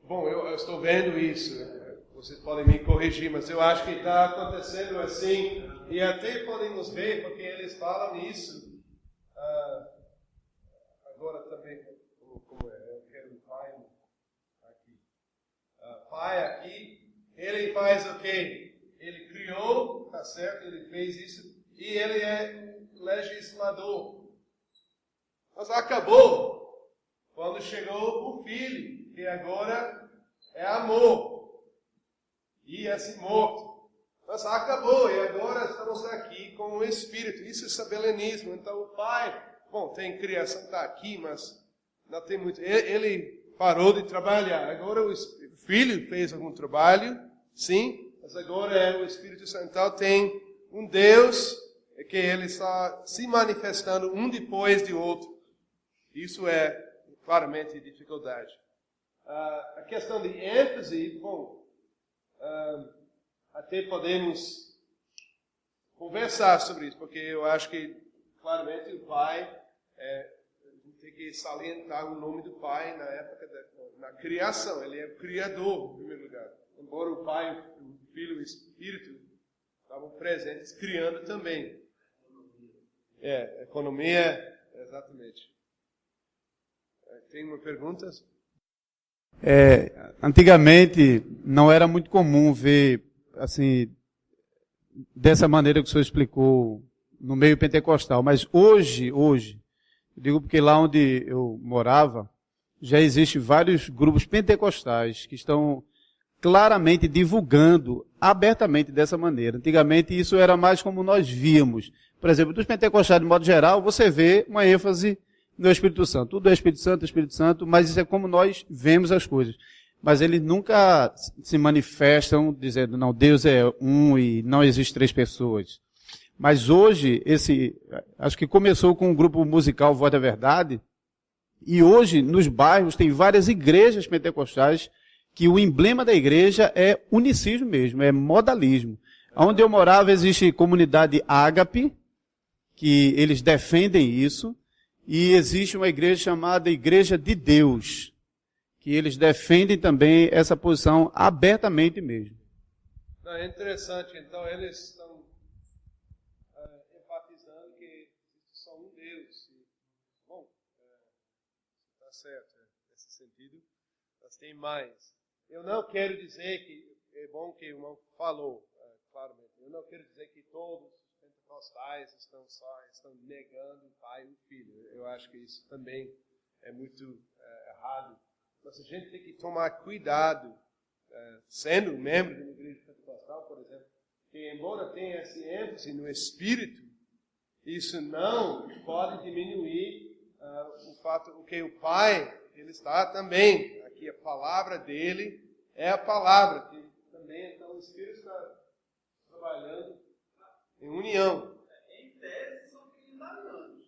Bom, eu estou vendo isso. Vocês podem me corrigir, mas eu acho que está acontecendo assim. E até podemos ver, porque eles falam isso. Agora também, como é? Eu quero o Pai aqui. Pai aqui, ele faz o quê? Ele criou, tá certo? Ele fez isso. E ele é legislador. Mas acabou quando chegou o Filho, que agora é amor. E esse morto. Mas acabou, e agora estamos aqui com o Espírito. Isso é sabelianismo. Então o Pai, tem criação, está aqui, mas não tem muito. Ele parou de trabalhar. Agora o Filho fez algum trabalho, sim, mas agora é o Espírito Santo. Então tem um Deus que ele está se manifestando um depois de outro. Isso é claramente dificuldade. A questão de ênfase, até podemos conversar sobre isso, porque eu acho que claramente o Pai a gente tem que salientar o nome do Pai na época na criação. Ele é o Criador, em primeiro lugar. Embora o Pai, o Filho e o Espírito estavam presentes, criando também. Economia, exatamente. Tem uma pergunta? Antigamente não era muito comum ver assim dessa maneira que o senhor explicou no meio pentecostal, mas hoje, eu digo porque lá onde eu morava já existem vários grupos pentecostais que estão claramente divulgando abertamente dessa maneira. Antigamente isso era mais como nós víamos. Por exemplo, dos pentecostais de modo geral, você vê uma ênfase no Espírito Santo. Tudo é Espírito Santo, mas isso é como nós vemos as coisas. Mas eles nunca se manifestam dizendo, não, Deus é um e não existe três pessoas. Mas hoje, acho que começou com o grupo musical Voz da Verdade, e hoje, nos bairros, tem várias igrejas pentecostais que o emblema da igreja é unicismo mesmo, é modalismo. Onde eu morava existe comunidade Ágape, que eles defendem isso, e existe uma igreja chamada Igreja de Deus, que eles defendem também essa posição abertamente mesmo. Não, é interessante, então eles estão enfatizando que existe só um Deus. Bom, está certo, nesse sentido, mas tem mais. Eu não quero dizer que, é bom que o irmão falou, claramente, eu não quero dizer que todos os pentecostais estão negando o Pai e o Filho. Eu acho que isso também é muito errado. Mas a gente tem que tomar cuidado, sendo membro de uma igreja pentecostal, por exemplo, que embora tenha esse ênfase no Espírito, isso não pode diminuir o fato que o Pai, ele está também, aqui a palavra dele é a palavra, que também então o Espírito está trabalhando em união. Em tese, são trinitarianos.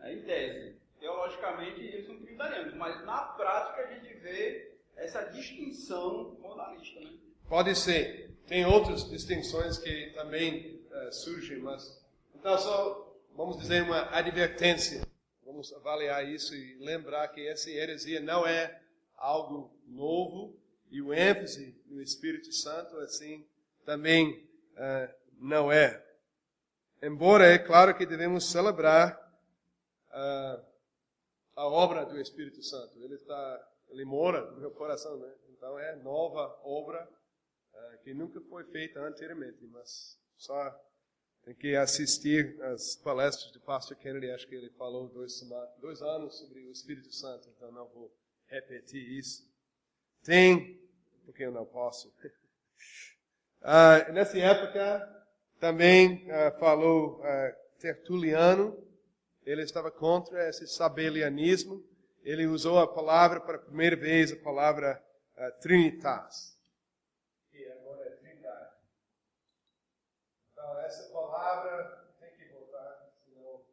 Em tese. Teologicamente, eles são trinitarianos. Mas na prática, a gente vê essa distinção modalista. Né? Pode ser. Tem outras distinções que também surgem, mas... Então, só vamos dizer uma advertência. Vamos avaliar isso e lembrar que essa heresia não é algo novo. E o ênfase no Espírito Santo, assim, também não é. Embora é claro que devemos celebrar a obra do Espírito Santo. Ele mora no meu coração, né? Então é nova obra que nunca foi feita anteriormente, mas só tem que assistir às palestras do pastor Kennedy. Acho que ele falou 2 anos sobre o Espírito Santo, então não vou repetir isso. Porque eu não posso. Nessa época também falou Tertuliano. Ele estava contra esse sabelianismo. Ele usou a palavra, para a primeira vez, a palavra trinitas. Que agora é trindade. Então, essa palavra tem que voltar, senão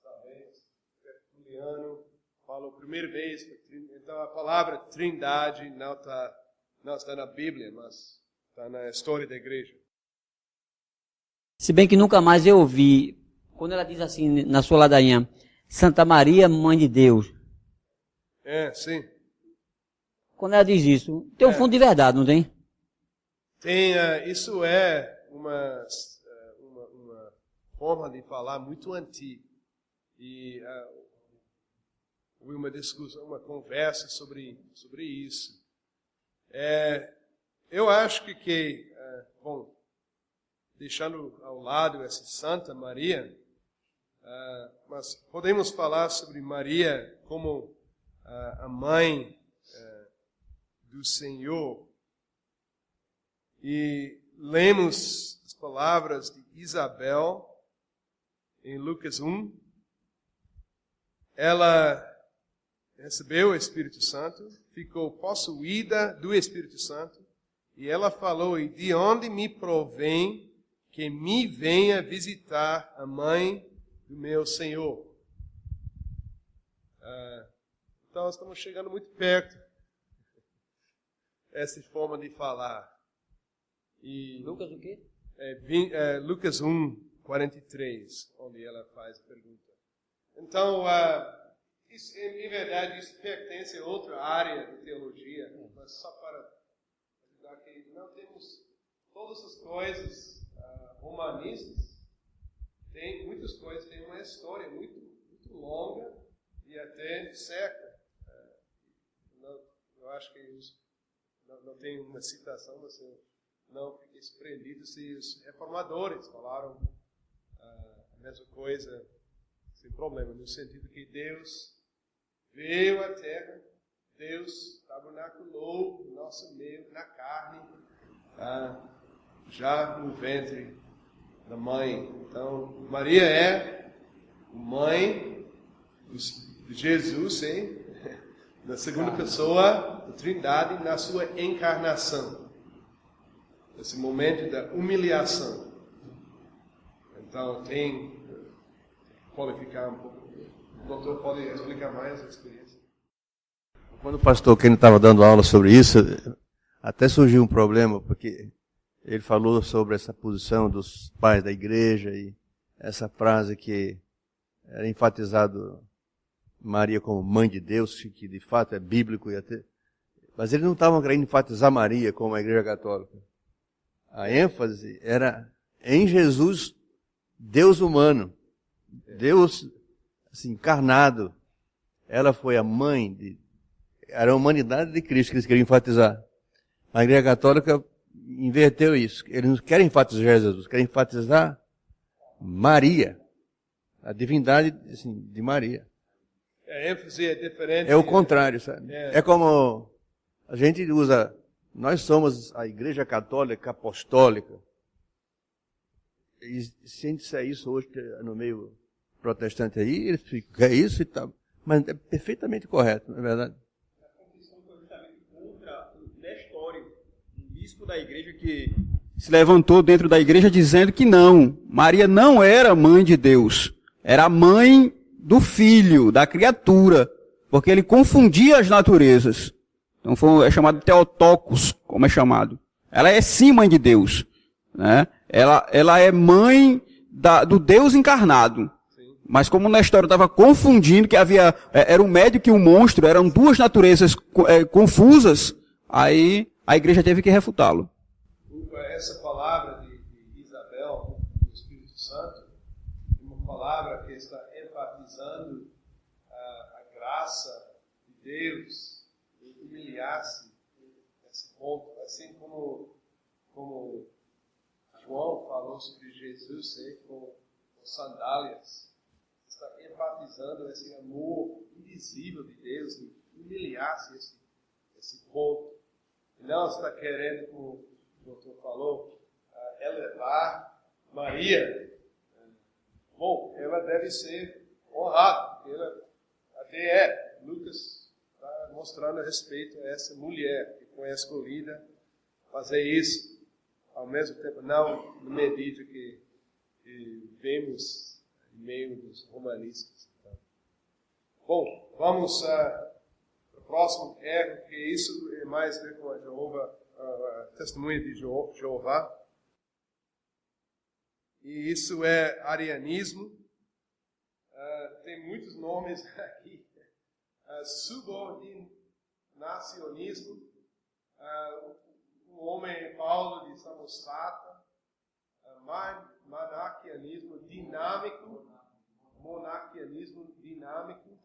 sabemos. Tertuliano falou a primeira vez. Então, a palavra trindade não está na Bíblia, mas está na história da igreja. Se bem que nunca mais eu ouvi, quando ela diz assim na sua ladainha, Santa Maria, Mãe de Deus. Sim. Quando ela diz isso, tem um fundo de verdade, não tem? Tem, isso é uma forma de falar muito antiga. E houve uma discussão, uma conversa sobre isso. Eu acho que bom, deixando ao lado essa Santa Maria, mas podemos falar sobre Maria como a mãe do Senhor. E lemos as palavras de Isabel em Lucas 1. Ela recebeu o Espírito Santo, ficou possuída do Espírito Santo, e ela falou: e de onde me provém que me venha visitar a mãe do meu Senhor? Então, nós estamos chegando muito perto dessa forma de falar. E Lucas o quê? Lucas 1, 43, onde ela faz a pergunta. Então, isso, em verdade, isso pertence a outra área de teologia, mas só para ajudar que não temos todas as coisas humanistas, tem muitas coisas, tem uma história muito, muito longa e até certa. Eu acho que não tem uma citação, mas eu não fiquei surpreendido se os reformadores falaram a mesma coisa sem problema, no sentido que Deus veio à Terra, Deus tabernaculou no nosso meio, na carne, já no ventre da mãe. Então, Maria é mãe de Jesus, hein? Na segunda pessoa da Trindade, na sua encarnação. Esse momento da humilhação. Então, tem que qualificar um pouco. O doutor pode explicar mais a experiência? Quando o pastor Kenny estava dando aula sobre isso, até surgiu um problema, porque ele falou sobre essa posição dos pais da igreja e essa frase que era enfatizado Maria como mãe de Deus, que de fato é bíblico, e até... mas eles não estavam querendo enfatizar Maria como a igreja católica. A ênfase era em Jesus, Deus humano, Deus assim, encarnado. Ela foi a mãe, era a humanidade de Cristo que eles queriam enfatizar. A igreja católica inverteu isso. Eles não querem enfatizar Jesus, querem enfatizar Maria, a divindade assim, de Maria. A ênfase é diferente. É o contrário, sabe? É como a gente usa, nós somos a igreja católica apostólica. E se a gente disser isso hoje no meio protestante aí, ele fica, é isso e tal. Mas é perfeitamente correto, não é verdade? A confissão foi justamente contra o Nestório, um bispo da igreja que se levantou dentro da igreja dizendo que não, Maria não era mãe de Deus, era mãe do filho, da criatura, porque ele confundia as naturezas. Então é chamado Theotokos, como é chamado. Ela é sim mãe de Deus, né? Ela é mãe do Deus encarnado. Sim. Mas como o Nestório estava confundindo que era um médico e um monstro, eram duas naturezas confusas, aí a igreja teve que refutá-lo. Essa palavra de Isabel, do Espírito Santo, é uma palavra que está enfatizando a graça de Deus, de humilhar-se nesse ponto, assim como João falou sobre Jesus com sandálias, está enfatizando esse amor invisível de Deus, de humilhar-se esse ponto. Não está querendo, como o doutor falou, elevar Maria. Bom, ela deve ser honrada, porque ela até é. Lucas está mostrando a respeito a essa mulher que foi escolhida fazer isso. Ao mesmo tempo, não na medida que vemos em meio dos romanistas. Bom, vamos para o próximo erro, que isso é mais a ver com a testemunha de Jeová. E isso é arianismo. Tem muitos nomes aqui. Subordinacionismo. O homem Paulo de Samosata. Monarquianismo dinâmico.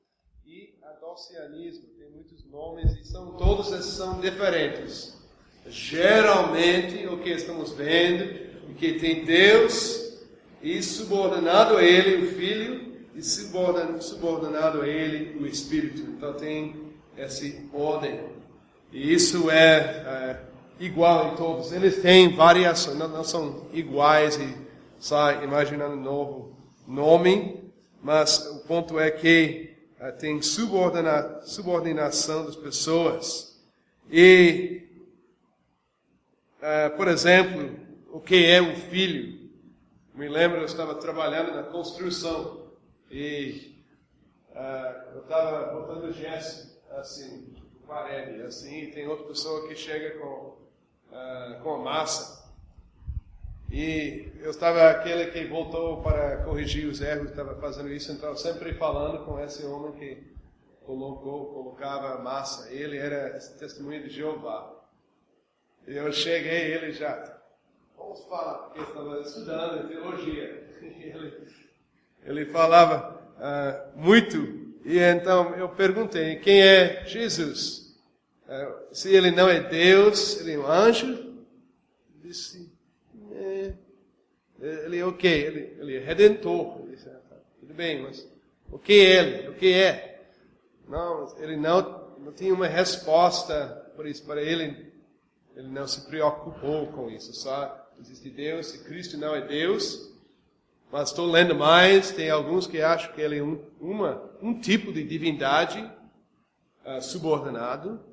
E adocianismo. Tem muitos nomes e todos esses são diferentes. Geralmente, o que estamos vendo é que tem Deus e subordinado a Ele o Filho e subordinado a Ele o Espírito. Então tem essa ordem. E isso é igual em todos. Eles têm variações, não são iguais e sai imaginando um novo nome, mas o ponto é que tem subordinação das pessoas. E, por exemplo, o que é um filho? Me lembro, eu estava trabalhando na construção e eu estava botando gesso assim, parede, assim, e tem outra pessoa que chega com a massa. E eu estava aquele que voltou para corrigir os erros, estava fazendo isso, então sempre falando com esse homem que colocava massa. Ele era testemunha de Jeová. E eu cheguei, ele já, vamos falar, porque eu estava estudando teologia. Ele falava muito. E então eu perguntei, quem é Jesus? Se ele não é Deus, ele é um anjo? Ele disse, ele é o quê? Ele é redentor. Eu disse, tudo bem, mas o que é ele? O que é? Não, ele não tinha uma resposta por isso. Para ele não se preocupou com isso. Só existe Deus, e Cristo não é Deus. Mas estou lendo mais, tem alguns que acham que ele é um tipo de divindade subordinado.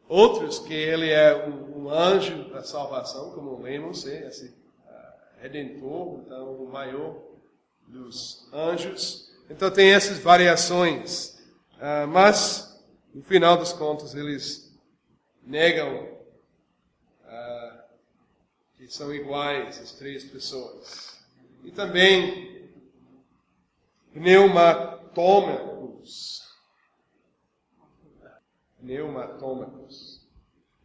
Outros que ele é um anjo da salvação, como lemos, esse redentor, então o maior dos anjos. Então tem essas variações. Mas, no final dos contos, eles negam que são iguais as três pessoas. E também pneumatômicos.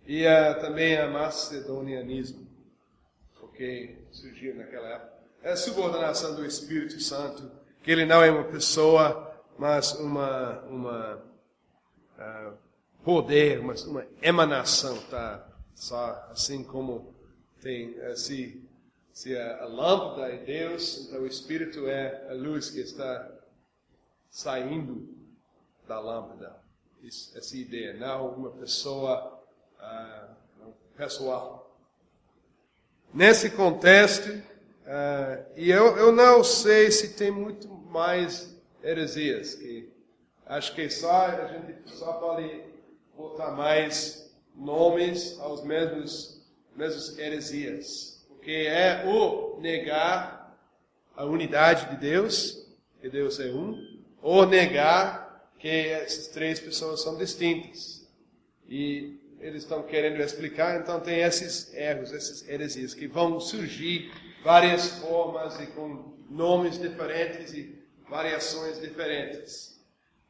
E também a macedonianismo, porque surgiu naquela época. É a subordinação do Espírito Santo, que ele não é uma pessoa, mas poder, uma emanação, tá? Só assim como tem se a lâmpada é Deus, então o Espírito é a luz que está saindo da lâmpada. Essa ideia, não uma pessoa pessoal. Nesse contexto, e eu não sei se tem muito mais heresias, que acho que a gente só pode botar mais nomes aos mesmos heresias. Que é o negar a unidade de Deus, que Deus é um, ou negar que essas três pessoas são distintas. E eles estão querendo explicar, então tem esses erros, essas heresias, que vão surgir várias formas e com nomes diferentes e variações diferentes.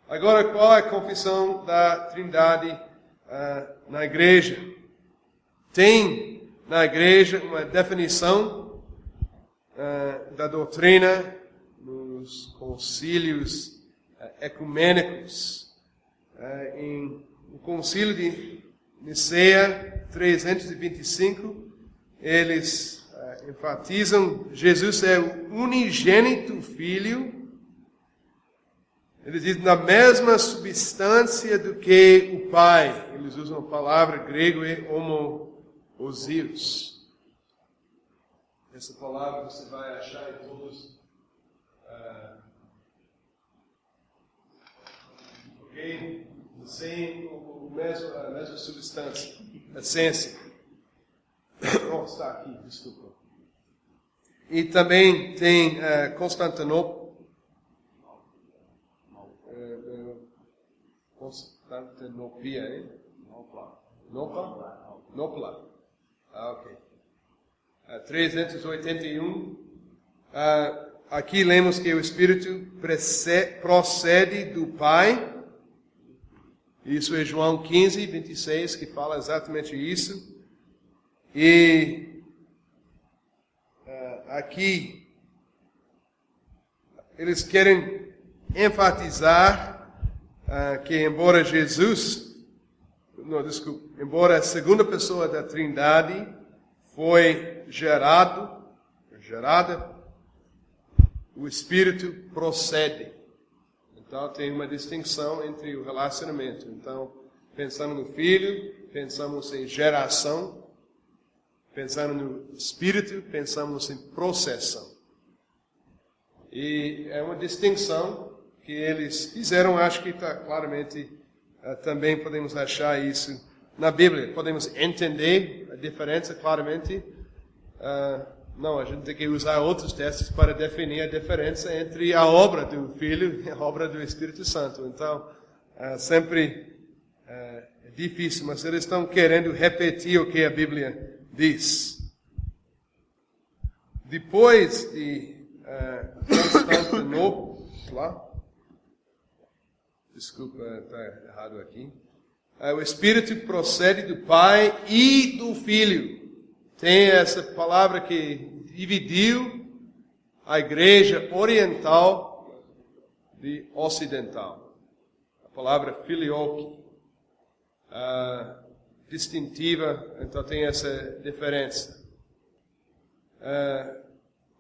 Agora, qual é a confissão da Trindade na igreja? Tem na igreja uma definição da doutrina nos concílios ecumênicos. No concílio de Nicéia 325, eles enfatizam Jesus é o unigênito Filho. Eles dizem na mesma substância do que o Pai. Eles usam a palavra grega homoousios. Essa palavra você vai achar em todos. Ok? Sem a mesma substância, essência. Está aqui, desculpa. E também tem Constantinopla. Constantinopla, hein? Nopla. Ok. 381. Aqui lemos que o Espírito procede do Pai. Isso é João 15, 26, que fala exatamente isso. E aqui eles querem enfatizar que embora embora a segunda pessoa da Trindade foi gerada, o Espírito procede. Então, tem uma distinção entre o relacionamento. Então, pensando no Filho, pensamos em geração. Pensando no Espírito, pensamos em processão. E é uma distinção que eles fizeram, acho que está claramente, também podemos achar isso na Bíblia. Podemos entender a diferença claramente. Não, a gente tem que usar outros textos para definir a diferença entre a obra do Filho e a obra do Espírito Santo. Então, sempre é difícil, mas eles estão querendo repetir o que a Bíblia diz. depois de Constantinopla, desculpa, está errado aqui. O Espírito procede do Pai e do Filho. Tem essa palavra que dividiu a igreja oriental de ocidental. A palavra filioque, distintiva, então tem essa diferença.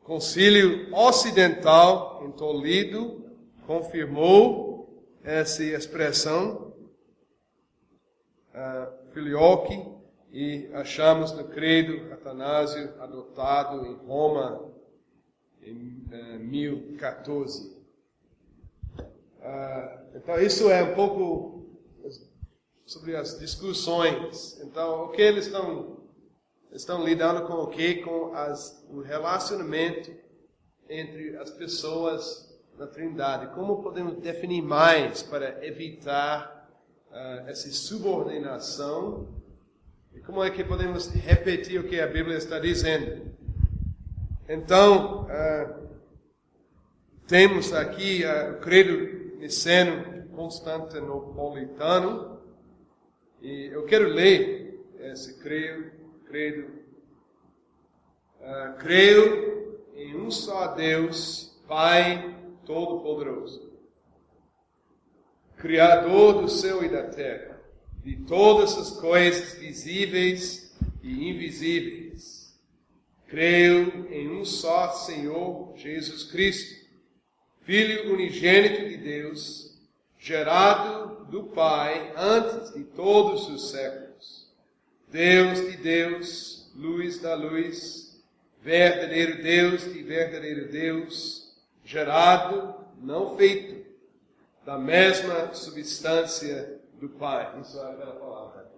Concílio ocidental, em Toledo, confirmou essa expressão, filioque, e achamos no credo Atanásio adotado em Roma em 1014. Então isso é um pouco sobre as discussões. Então o que eles estão lidando com o quê? Com o relacionamento entre as pessoas na Trindade. Como podemos definir mais para evitar essa subordinação? E como é que podemos repetir o que a Bíblia está dizendo? Então, temos aqui o credo niceno constantinopolitano, e eu quero ler esse credo. Creio em um só Deus, Pai Todo-Poderoso, Criador do céu e da terra, de todas as coisas visíveis e invisíveis. Creio em um só Senhor Jesus Cristo, Filho unigênito de Deus, gerado do Pai antes de todos os séculos. Deus de Deus, luz da luz, verdadeiro Deus de verdadeiro Deus, gerado, não feito, da mesma substância do Pai. Isso é aquela palavra.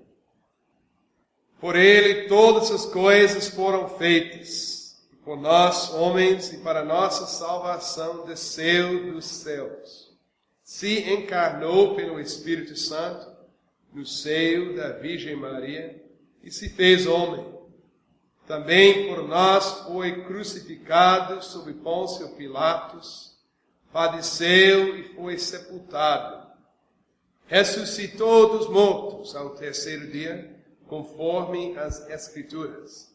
Por Ele todas as coisas foram feitas. Por nós, homens, e para nossa salvação desceu dos céus. Se encarnou pelo Espírito Santo no seio da Virgem Maria e se fez homem. Também por nós foi crucificado sob Pôncio Pilatos, padeceu e foi sepultado. Ressuscitou dos mortos ao terceiro dia, conforme as Escrituras,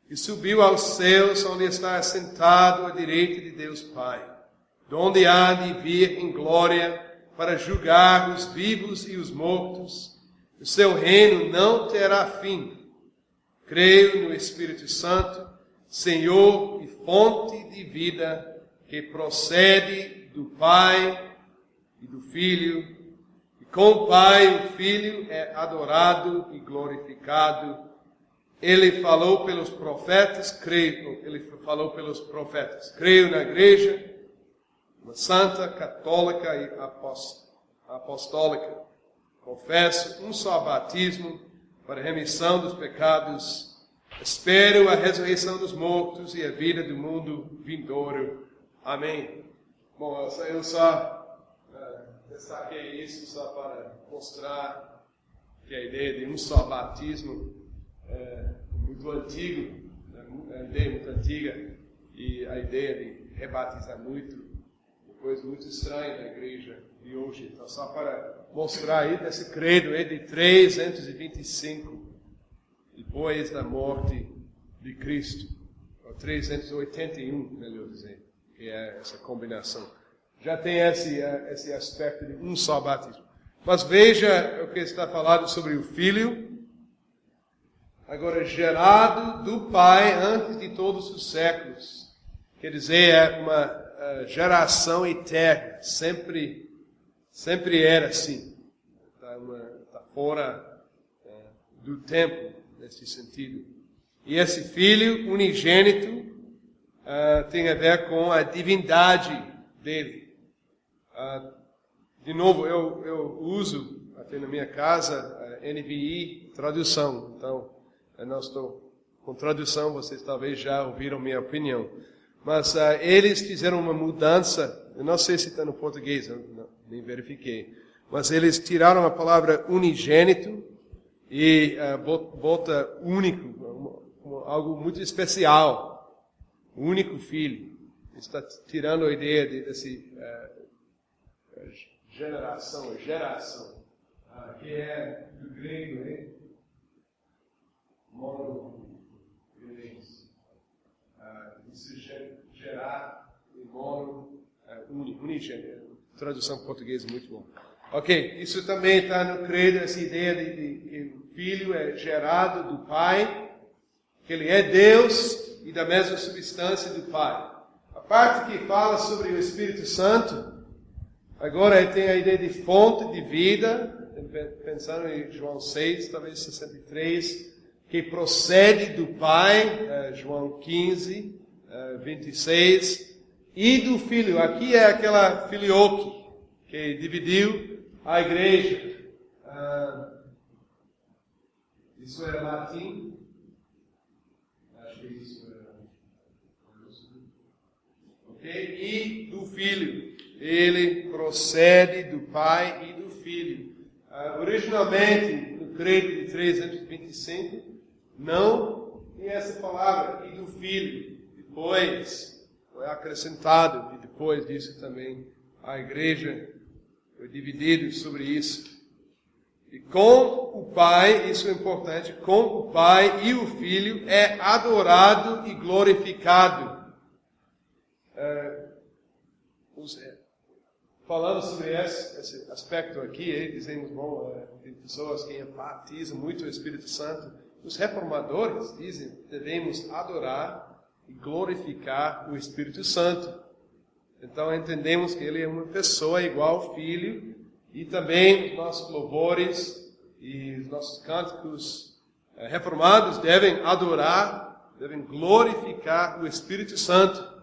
e subiu aos céus, onde está assentado à direita de Deus Pai, de onde há de vir em glória para julgar os vivos e os mortos. O seu reino não terá fim. Creio no Espírito Santo, Senhor e fonte de vida, que procede do Pai e do Filho. Com o Pai, o Filho é adorado e glorificado. Ele falou pelos profetas, creio na igreja, uma santa, católica e apostólica. Confesso um só batismo para a remissão dos pecados. Espero a ressurreição dos mortos e a vida do mundo vindouro. Amém. Bom, eu só destaquei isso só para mostrar que a ideia de um só batismo é muito antiga, é uma ideia muito antiga, e a ideia de rebatizar muito, uma coisa muito estranha na igreja de hoje. Então, só para mostrar aí esse credo é de 325, depois da morte de Cristo, ou 381, melhor dizer, que é essa combinação. Já tem esse aspecto de um só batismo. Mas veja o que está falado sobre o Filho, agora gerado do Pai antes de todos os séculos. Quer dizer, é uma geração eterna, sempre era assim. Está fora do tempo, nesse sentido. E esse Filho unigênito tem a ver com a divindade dele. De novo, eu uso até na minha casa a NVI tradução. Então, eu não estou com tradução, vocês talvez já ouviram minha opinião. Mas eles fizeram uma mudança, eu não sei se está no português, eu nem verifiquei. Mas eles tiraram a palavra unigênito e bota único, algo muito especial. o único filho. Está tirando a ideia desse geração, que é do grego, né? Mono, isso gerar em mono, unigênero. Tradução portuguesa muito bom. Ok, isso também está no credo, essa ideia de que o filho é gerado do pai, que ele é Deus e da mesma substância do pai. A parte que fala sobre o Espírito Santo, agora tem a ideia de fonte de vida, pensando em João 6, talvez 63, que procede do Pai, João 15, 26, e do Filho. Aqui é aquela filioque que dividiu a igreja. Isso é latim. Acho que isso é... Ok? E do Filho. Ele procede do Pai e do Filho. Originalmente, no credo de 325, não tinha essa palavra, e do Filho. Depois foi acrescentado, e depois disso também a igreja foi dividida sobre isso. E com o Pai, isso é importante, com o Pai e o Filho é adorado e glorificado. Falando sobre esse aspecto aqui, dizemos, tem pessoas que enfatizam muito o Espírito Santo. Os reformadores dizem que devemos adorar e glorificar o Espírito Santo. Então entendemos que ele é uma pessoa igual ao Filho, e também os nossos louvores e os nossos cânticos reformados devem adorar, devem glorificar o Espírito Santo.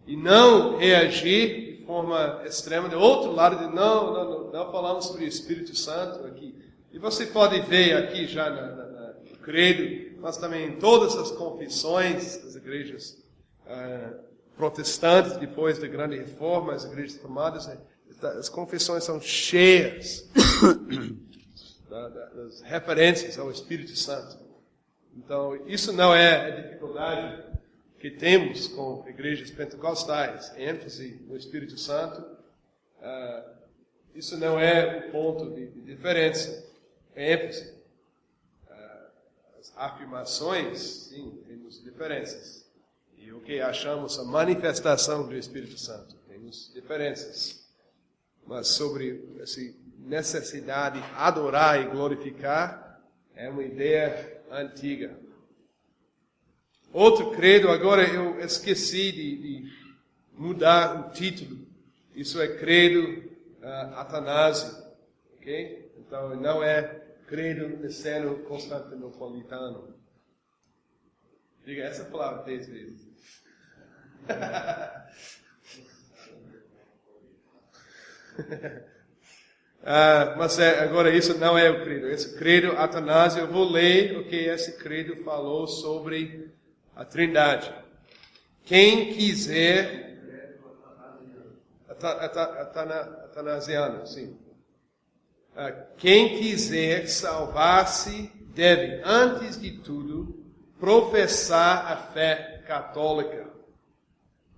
E não reagir de forma extrema, de outro lado, não falamos sobre o Espírito Santo aqui. E você pode ver aqui já no credo, mas também em todas as confissões das igrejas protestantes, depois da Grande Reforma, as igrejas reformadas, as confissões são cheias das referências ao Espírito Santo. Então, isso não é a dificuldade que temos com igrejas pentecostais, ênfase no Espírito Santo. Isso não é o ponto de diferença, ênfase. As afirmações, sim, temos diferenças. E o que achamos a manifestação do Espírito Santo, temos diferenças. Mas sobre essa necessidade de adorar e glorificar, é uma ideia antiga. Outro credo, agora eu esqueci de mudar o título. Isso é credo Atanásio. Ok? Então, não é credo niceno-constantinopolitano. Diga essa palavra 10 vezes. Mas agora isso não é o credo. Esse credo Atanásio, eu vou ler o que esse credo falou sobre a Trindade. Quem quiser... Atanasiano, sim. Quem quiser salvar-se deve, antes de tudo, professar a fé católica.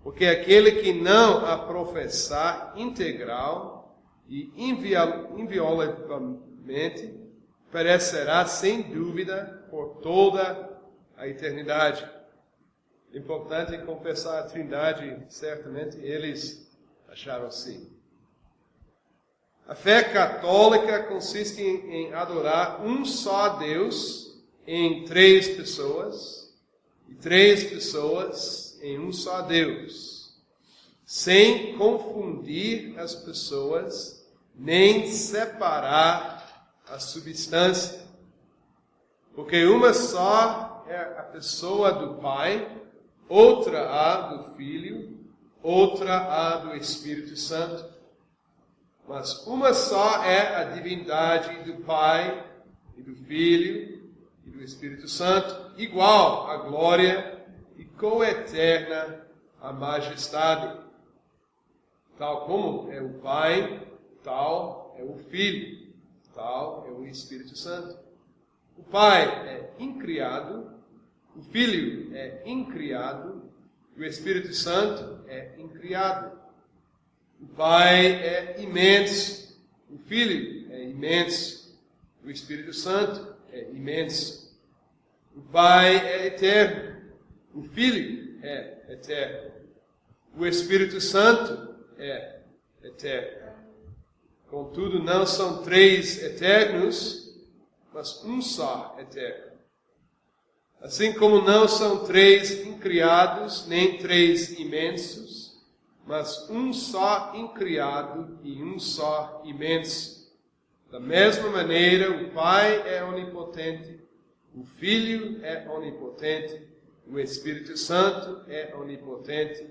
Porque aquele que não a professar integral e inviolavelmente perecerá sem dúvida por toda a eternidade. Importante confessar a Trindade, certamente eles acharam assim. A fé católica consiste em adorar um só Deus em 3 pessoas, e 3 pessoas em um só Deus, sem confundir as pessoas, nem separar a substância. Porque uma só é a pessoa do Pai, outra a do Filho, outra a do Espírito Santo. Mas uma só é a divindade do Pai e do Filho e do Espírito Santo, igual à glória e coeterna à majestade. Tal como é o Pai, tal é o Filho, tal é o Espírito Santo. O Pai é incriado, o Filho é incriado O Espírito Santo é incriado. O Pai é imenso. O Filho é imenso. O Espírito Santo é imenso. O Pai é eterno. O Filho é eterno. O Espírito Santo é eterno. Contudo, não são três eternos, mas um só eterno. Assim como não são três incriados, nem três imensos, mas um só incriado e um só imenso. Da mesma maneira, o Pai é onipotente, o Filho é onipotente, o Espírito Santo é onipotente,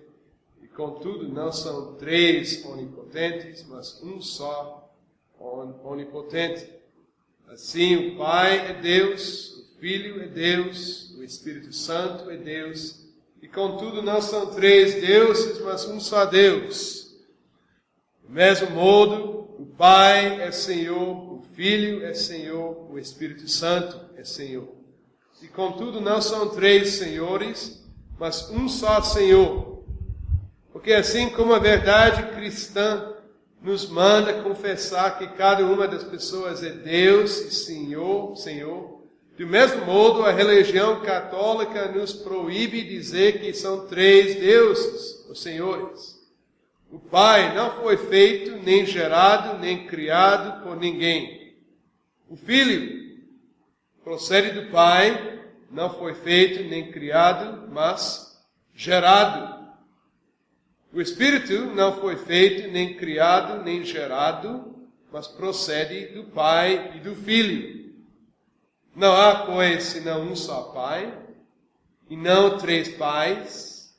e contudo não são três onipotentes, mas um só onipotente. Assim, o Pai é Deus, o Filho é Deus, o Espírito Santo é Deus, e contudo não são três deuses, mas um só Deus. Do mesmo modo, o Pai é Senhor, o Filho é Senhor, o Espírito Santo é Senhor. E contudo não são três senhores, mas um só Senhor. Porque assim como a verdade cristã nos manda confessar que cada uma das pessoas é Deus e Senhor, do mesmo modo a religião católica nos proíbe dizer que são três deuses, os senhores. O Pai não foi feito, nem gerado, nem criado por ninguém. O Filho procede do Pai, não foi feito, nem criado, mas gerado. O Espírito não foi feito, nem criado, nem gerado, mas procede do Pai e do Filho. Não há, pois, senão um só Pai, e não três pais,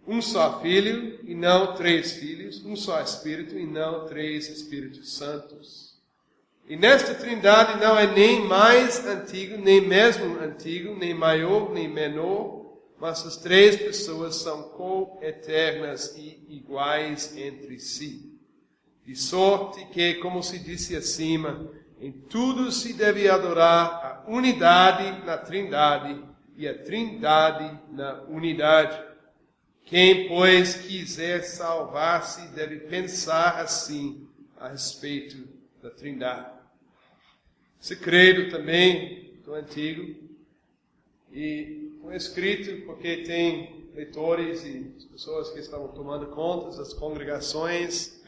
um só Filho, e não três filhos, um só Espírito, e não três Espíritos Santos. E nesta trindade não é nem mais antigo, nem mesmo antigo, nem maior, nem menor, mas as três pessoas são co-eternas e iguais entre si. De sorte que, como se disse acima, em tudo se deve adorar a unidade na trindade e a trindade na unidade. Quem, pois, quiser salvar-se deve pensar assim a respeito da trindade. Esse credo também do antigo e foi escrito porque tem leitores e pessoas que estavam tomando conta das congregações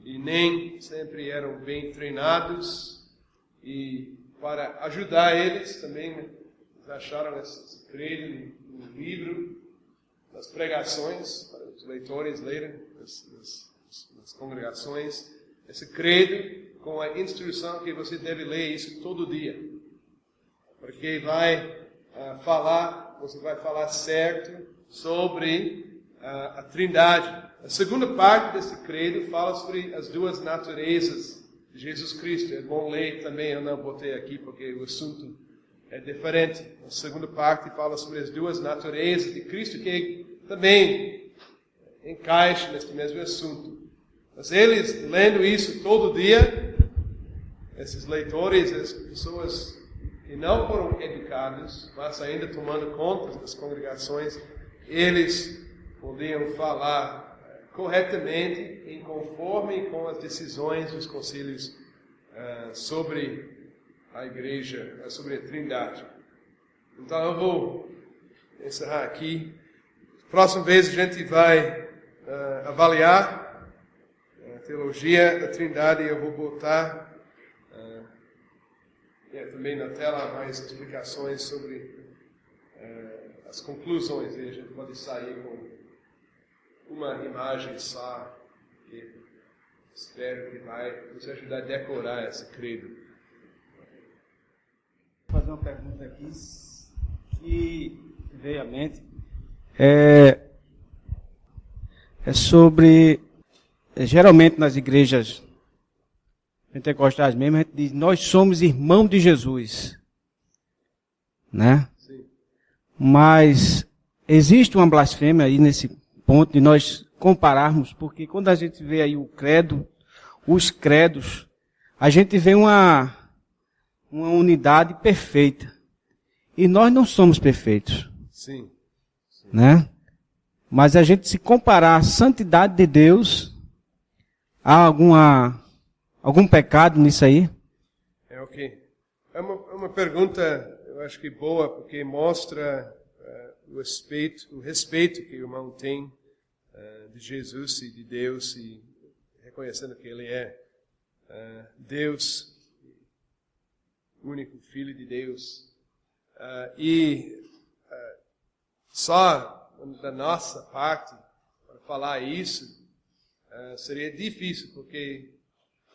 e nem sempre eram bem treinados, e para ajudar eles também, eles acharam esse credo no livro das pregações, para os leitores lerem nas congregações, esse credo com a instrução que você deve ler isso todo dia, porque você vai falar certo sobre a trindade. A segunda parte desse credo fala sobre as duas naturezas de Jesus Cristo. É bom ler também, eu não botei aqui porque o assunto é diferente. A segunda parte fala sobre as duas naturezas de Cristo, que também encaixa neste mesmo assunto. Mas eles, lendo isso todo dia, esses leitores, as pessoas que não foram educados, mas ainda tomando conta das congregações, eles podiam falar corretamente, em conforme com as decisões dos conselhos sobre a igreja, sobre a trindade. Então eu vou encerrar aqui. Próxima vez a gente vai avaliar a teologia da trindade, e eu vou botar também na tela mais explicações sobre as conclusões, e a gente pode sair com uma imagem só, que espero que vai nos ajudar a decorar esse credo. Vou fazer uma pergunta aqui que veio à mente. É sobre, geralmente nas igrejas pentecostais mesmo, a gente diz, nós somos irmãos de Jesus, né? Sim. Mas existe uma blasfêmia aí nesse ponto de nós compararmos, porque quando a gente vê aí o credo, os credos, a gente vê uma unidade perfeita. E nós não somos perfeitos. Sim. Né? Mas a gente se comparar a santidade de Deus, há algum pecado nisso aí? É ok. É uma pergunta, eu acho que boa, porque mostra o respeito que o irmão tem de Jesus e de Deus, e reconhecendo que Ele é Deus, único Filho de Deus. Só da nossa parte, para falar isso, seria difícil, porque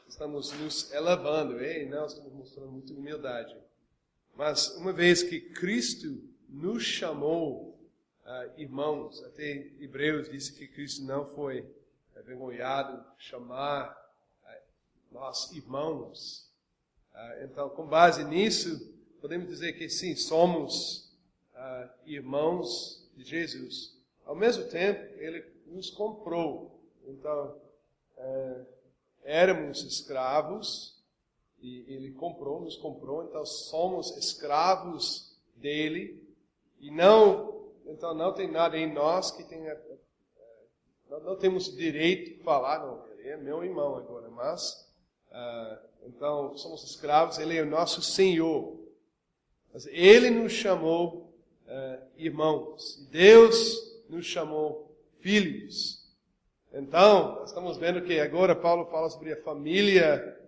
estamos nos elevando, e não estamos mostrando muita humildade. Mas uma vez que Cristo nos chamou irmãos, até Hebreus disse que Cristo não foi envergonhado chamar nós irmãos. Então, com base nisso, podemos dizer que sim, somos irmãos de Jesus. Ao mesmo tempo, Ele nos comprou. Então, éramos escravos e Ele nos comprou. Então, somos escravos dEle. E então não tem nada em nós que tenha... Não temos direito de falar, não, Ele é meu irmão agora, mas... então, somos escravos, Ele é o nosso Senhor. Mas Ele nos chamou irmãos. Deus nos chamou filhos. Então, estamos vendo que agora Paulo fala sobre a família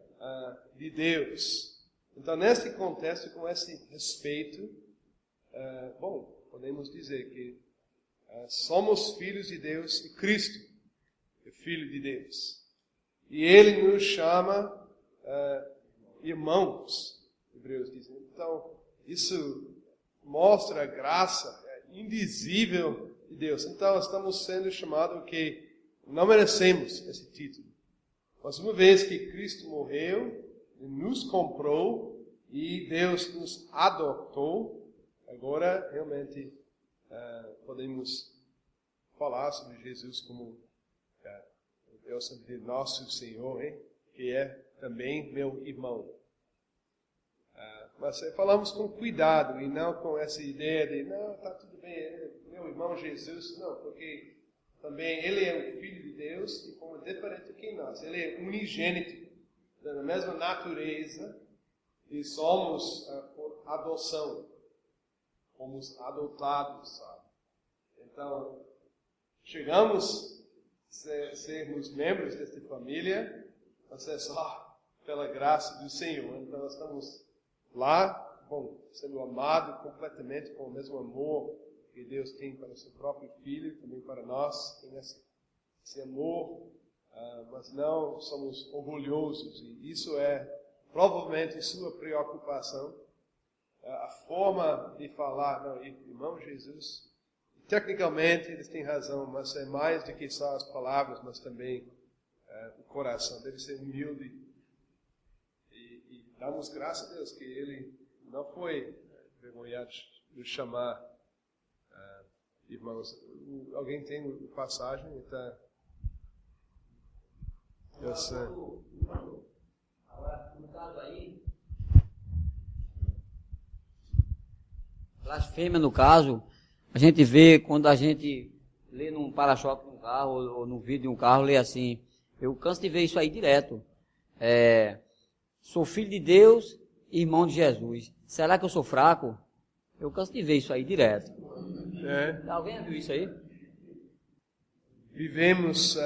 de Deus. Então, nesse contexto, com esse respeito, podemos dizer que somos filhos de Deus e Cristo é Filho de Deus. E Ele nos chama irmãos, Hebreus diz. Então, isso mostra a graça indizível de Deus. Então, estamos sendo chamados que não merecemos esse título. Mas uma vez que Cristo morreu, nos comprou e Deus nos adotou, agora realmente podemos falar sobre Jesus como Deus de nosso Senhor, que é também meu irmão. Mas falamos com cuidado e não com essa ideia de, não, está tudo bem, meu irmão Jesus, não, porque também Ele é um Filho de Deus e como diferente que nós. Ele é unigênito, da mesma natureza, e somos por adoção, fomos adotados, sabe? Então, chegamos a sermos membros desta família, mas é só pela graça do Senhor. Então, nós estamos lá, sendo amados completamente com o mesmo amor que Deus tem para o seu próprio Filho, também para nós, tem esse amor, mas não somos orgulhosos, e isso é provavelmente sua preocupação, a forma de falar, não, irmão Jesus, tecnicamente eles têm razão, mas é mais do que só as palavras, mas também o coração, deve ser humilde, e damos graças a Deus que Ele não foi envergonhado de chamar irmãos. Alguém tem passagem? Então, Agora, no caso aí, blasfêmia no caso, a gente vê quando a gente lê num para-choque de um carro ou num vídeo de um carro, lê assim, eu canso de ver isso aí direto. Sou filho de Deus, irmão de Jesus. Será que eu sou fraco? Eu canso de ver isso aí direto. Alguém viu isso aí? Vivemos,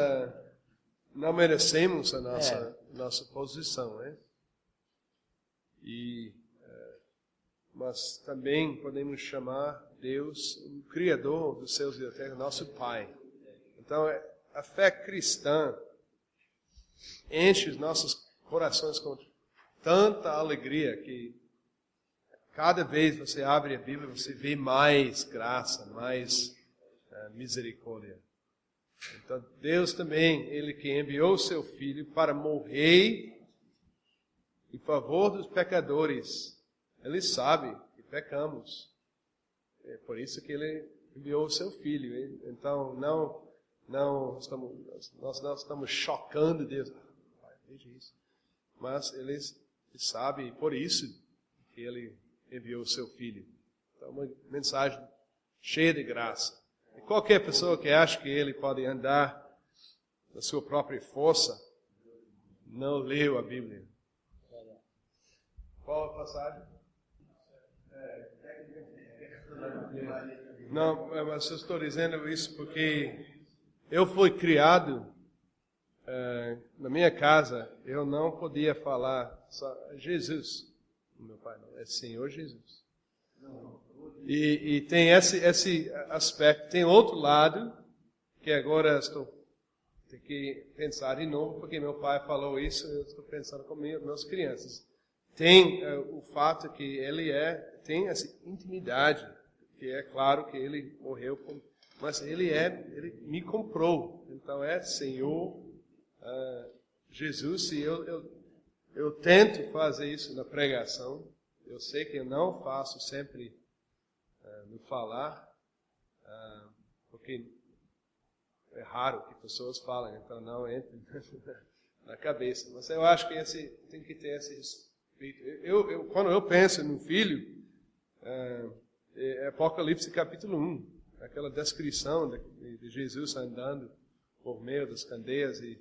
não merecemos a nossa posição, né? Mas também podemos chamar Deus o Criador dos céus e da terra, nosso Pai. Então, a fé cristã enche os nossos corações com tanta alegria que cada vez você abre a Bíblia, você vê mais graça, mais misericórdia. Então, Deus também, Ele que enviou o seu Filho para morrer em favor dos pecadores. Ele sabe que pecamos. É por isso que Ele enviou o seu Filho. Então, nós não estamos chocando Deus. Veja isso. Mas Ele sabe, e por isso que Ele enviou o seu Filho. Então, uma mensagem cheia de graça. E qualquer pessoa que acha que ele pode andar na sua própria força, não leu a Bíblia. Qual a passagem? Não, mas eu estou dizendo isso porque eu fui criado na minha casa, eu não podia falar só Jesus. Meu pai não, é Senhor Jesus. E tem esse aspecto. Tem outro lado, que agora tenho que pensar de novo, porque meu pai falou isso, eu estou pensando com meus crianças. Tem o fato que ele tem essa intimidade, que é claro que ele morreu, mas ele me comprou. Então é Senhor Jesus, e eu tento fazer isso na pregação. Eu sei que eu não faço sempre no falar, porque é raro que pessoas falem, então não entra na cabeça. Mas eu acho que tem que ter esse respeito. Quando eu penso no filho, é Apocalipse capítulo 1, aquela descrição de Jesus andando por meio das candeias, e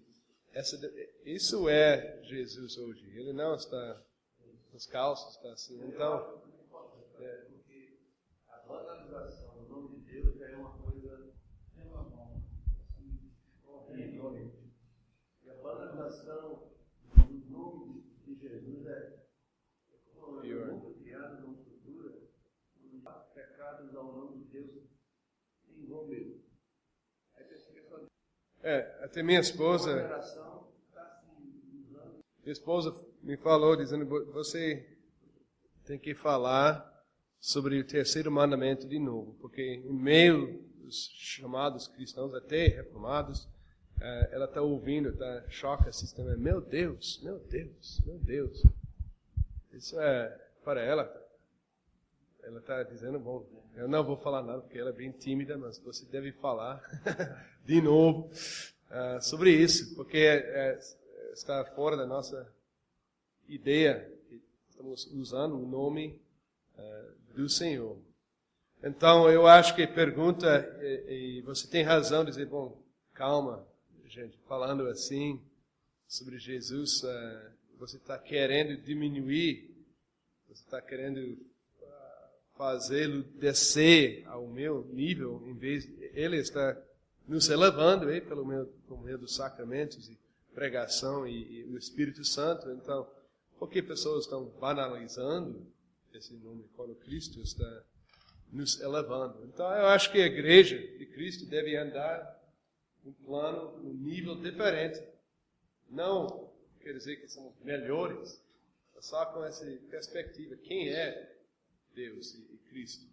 isso é Jesus hoje. Ele não está nos calços, está assim. Então, a banalização do nome de Deus já é uma coisa horrível. E a banalização do nome de Jesus é muito criado numa cultura onde pecados ao nome de Deus tem bom mesmo. Aí pensa que só até minha esposa me falou, dizendo, você tem que falar sobre o terceiro mandamento de novo, porque em meio dos chamados cristãos, até reformados, ela está ouvindo, choca sistema. Meu Deus, meu Deus, meu Deus. Isso é para ela. Ela está dizendo, bom, eu não vou falar nada, porque ela é bem tímida, mas você deve falar de novo sobre isso, porque está fora da nossa ideia. Estamos usando o nome do Senhor. Então, eu acho que pergunta, e você tem razão de dizer, bom, calma, gente, falando assim sobre Jesus, você está querendo diminuir, você está querendo fazê-lo descer ao meu nível, em vez de ele está nos elevando pelo meio dos sacramentos e pregação e o Espírito Santo. Então, por que pessoas estão banalizando esse nome quando Cristo está nos elevando? Então, eu acho que a igreja de Cristo deve andar num nível diferente. Não quer dizer que somos melhores, mas só com essa perspectiva. Quem é Deus e Cristo?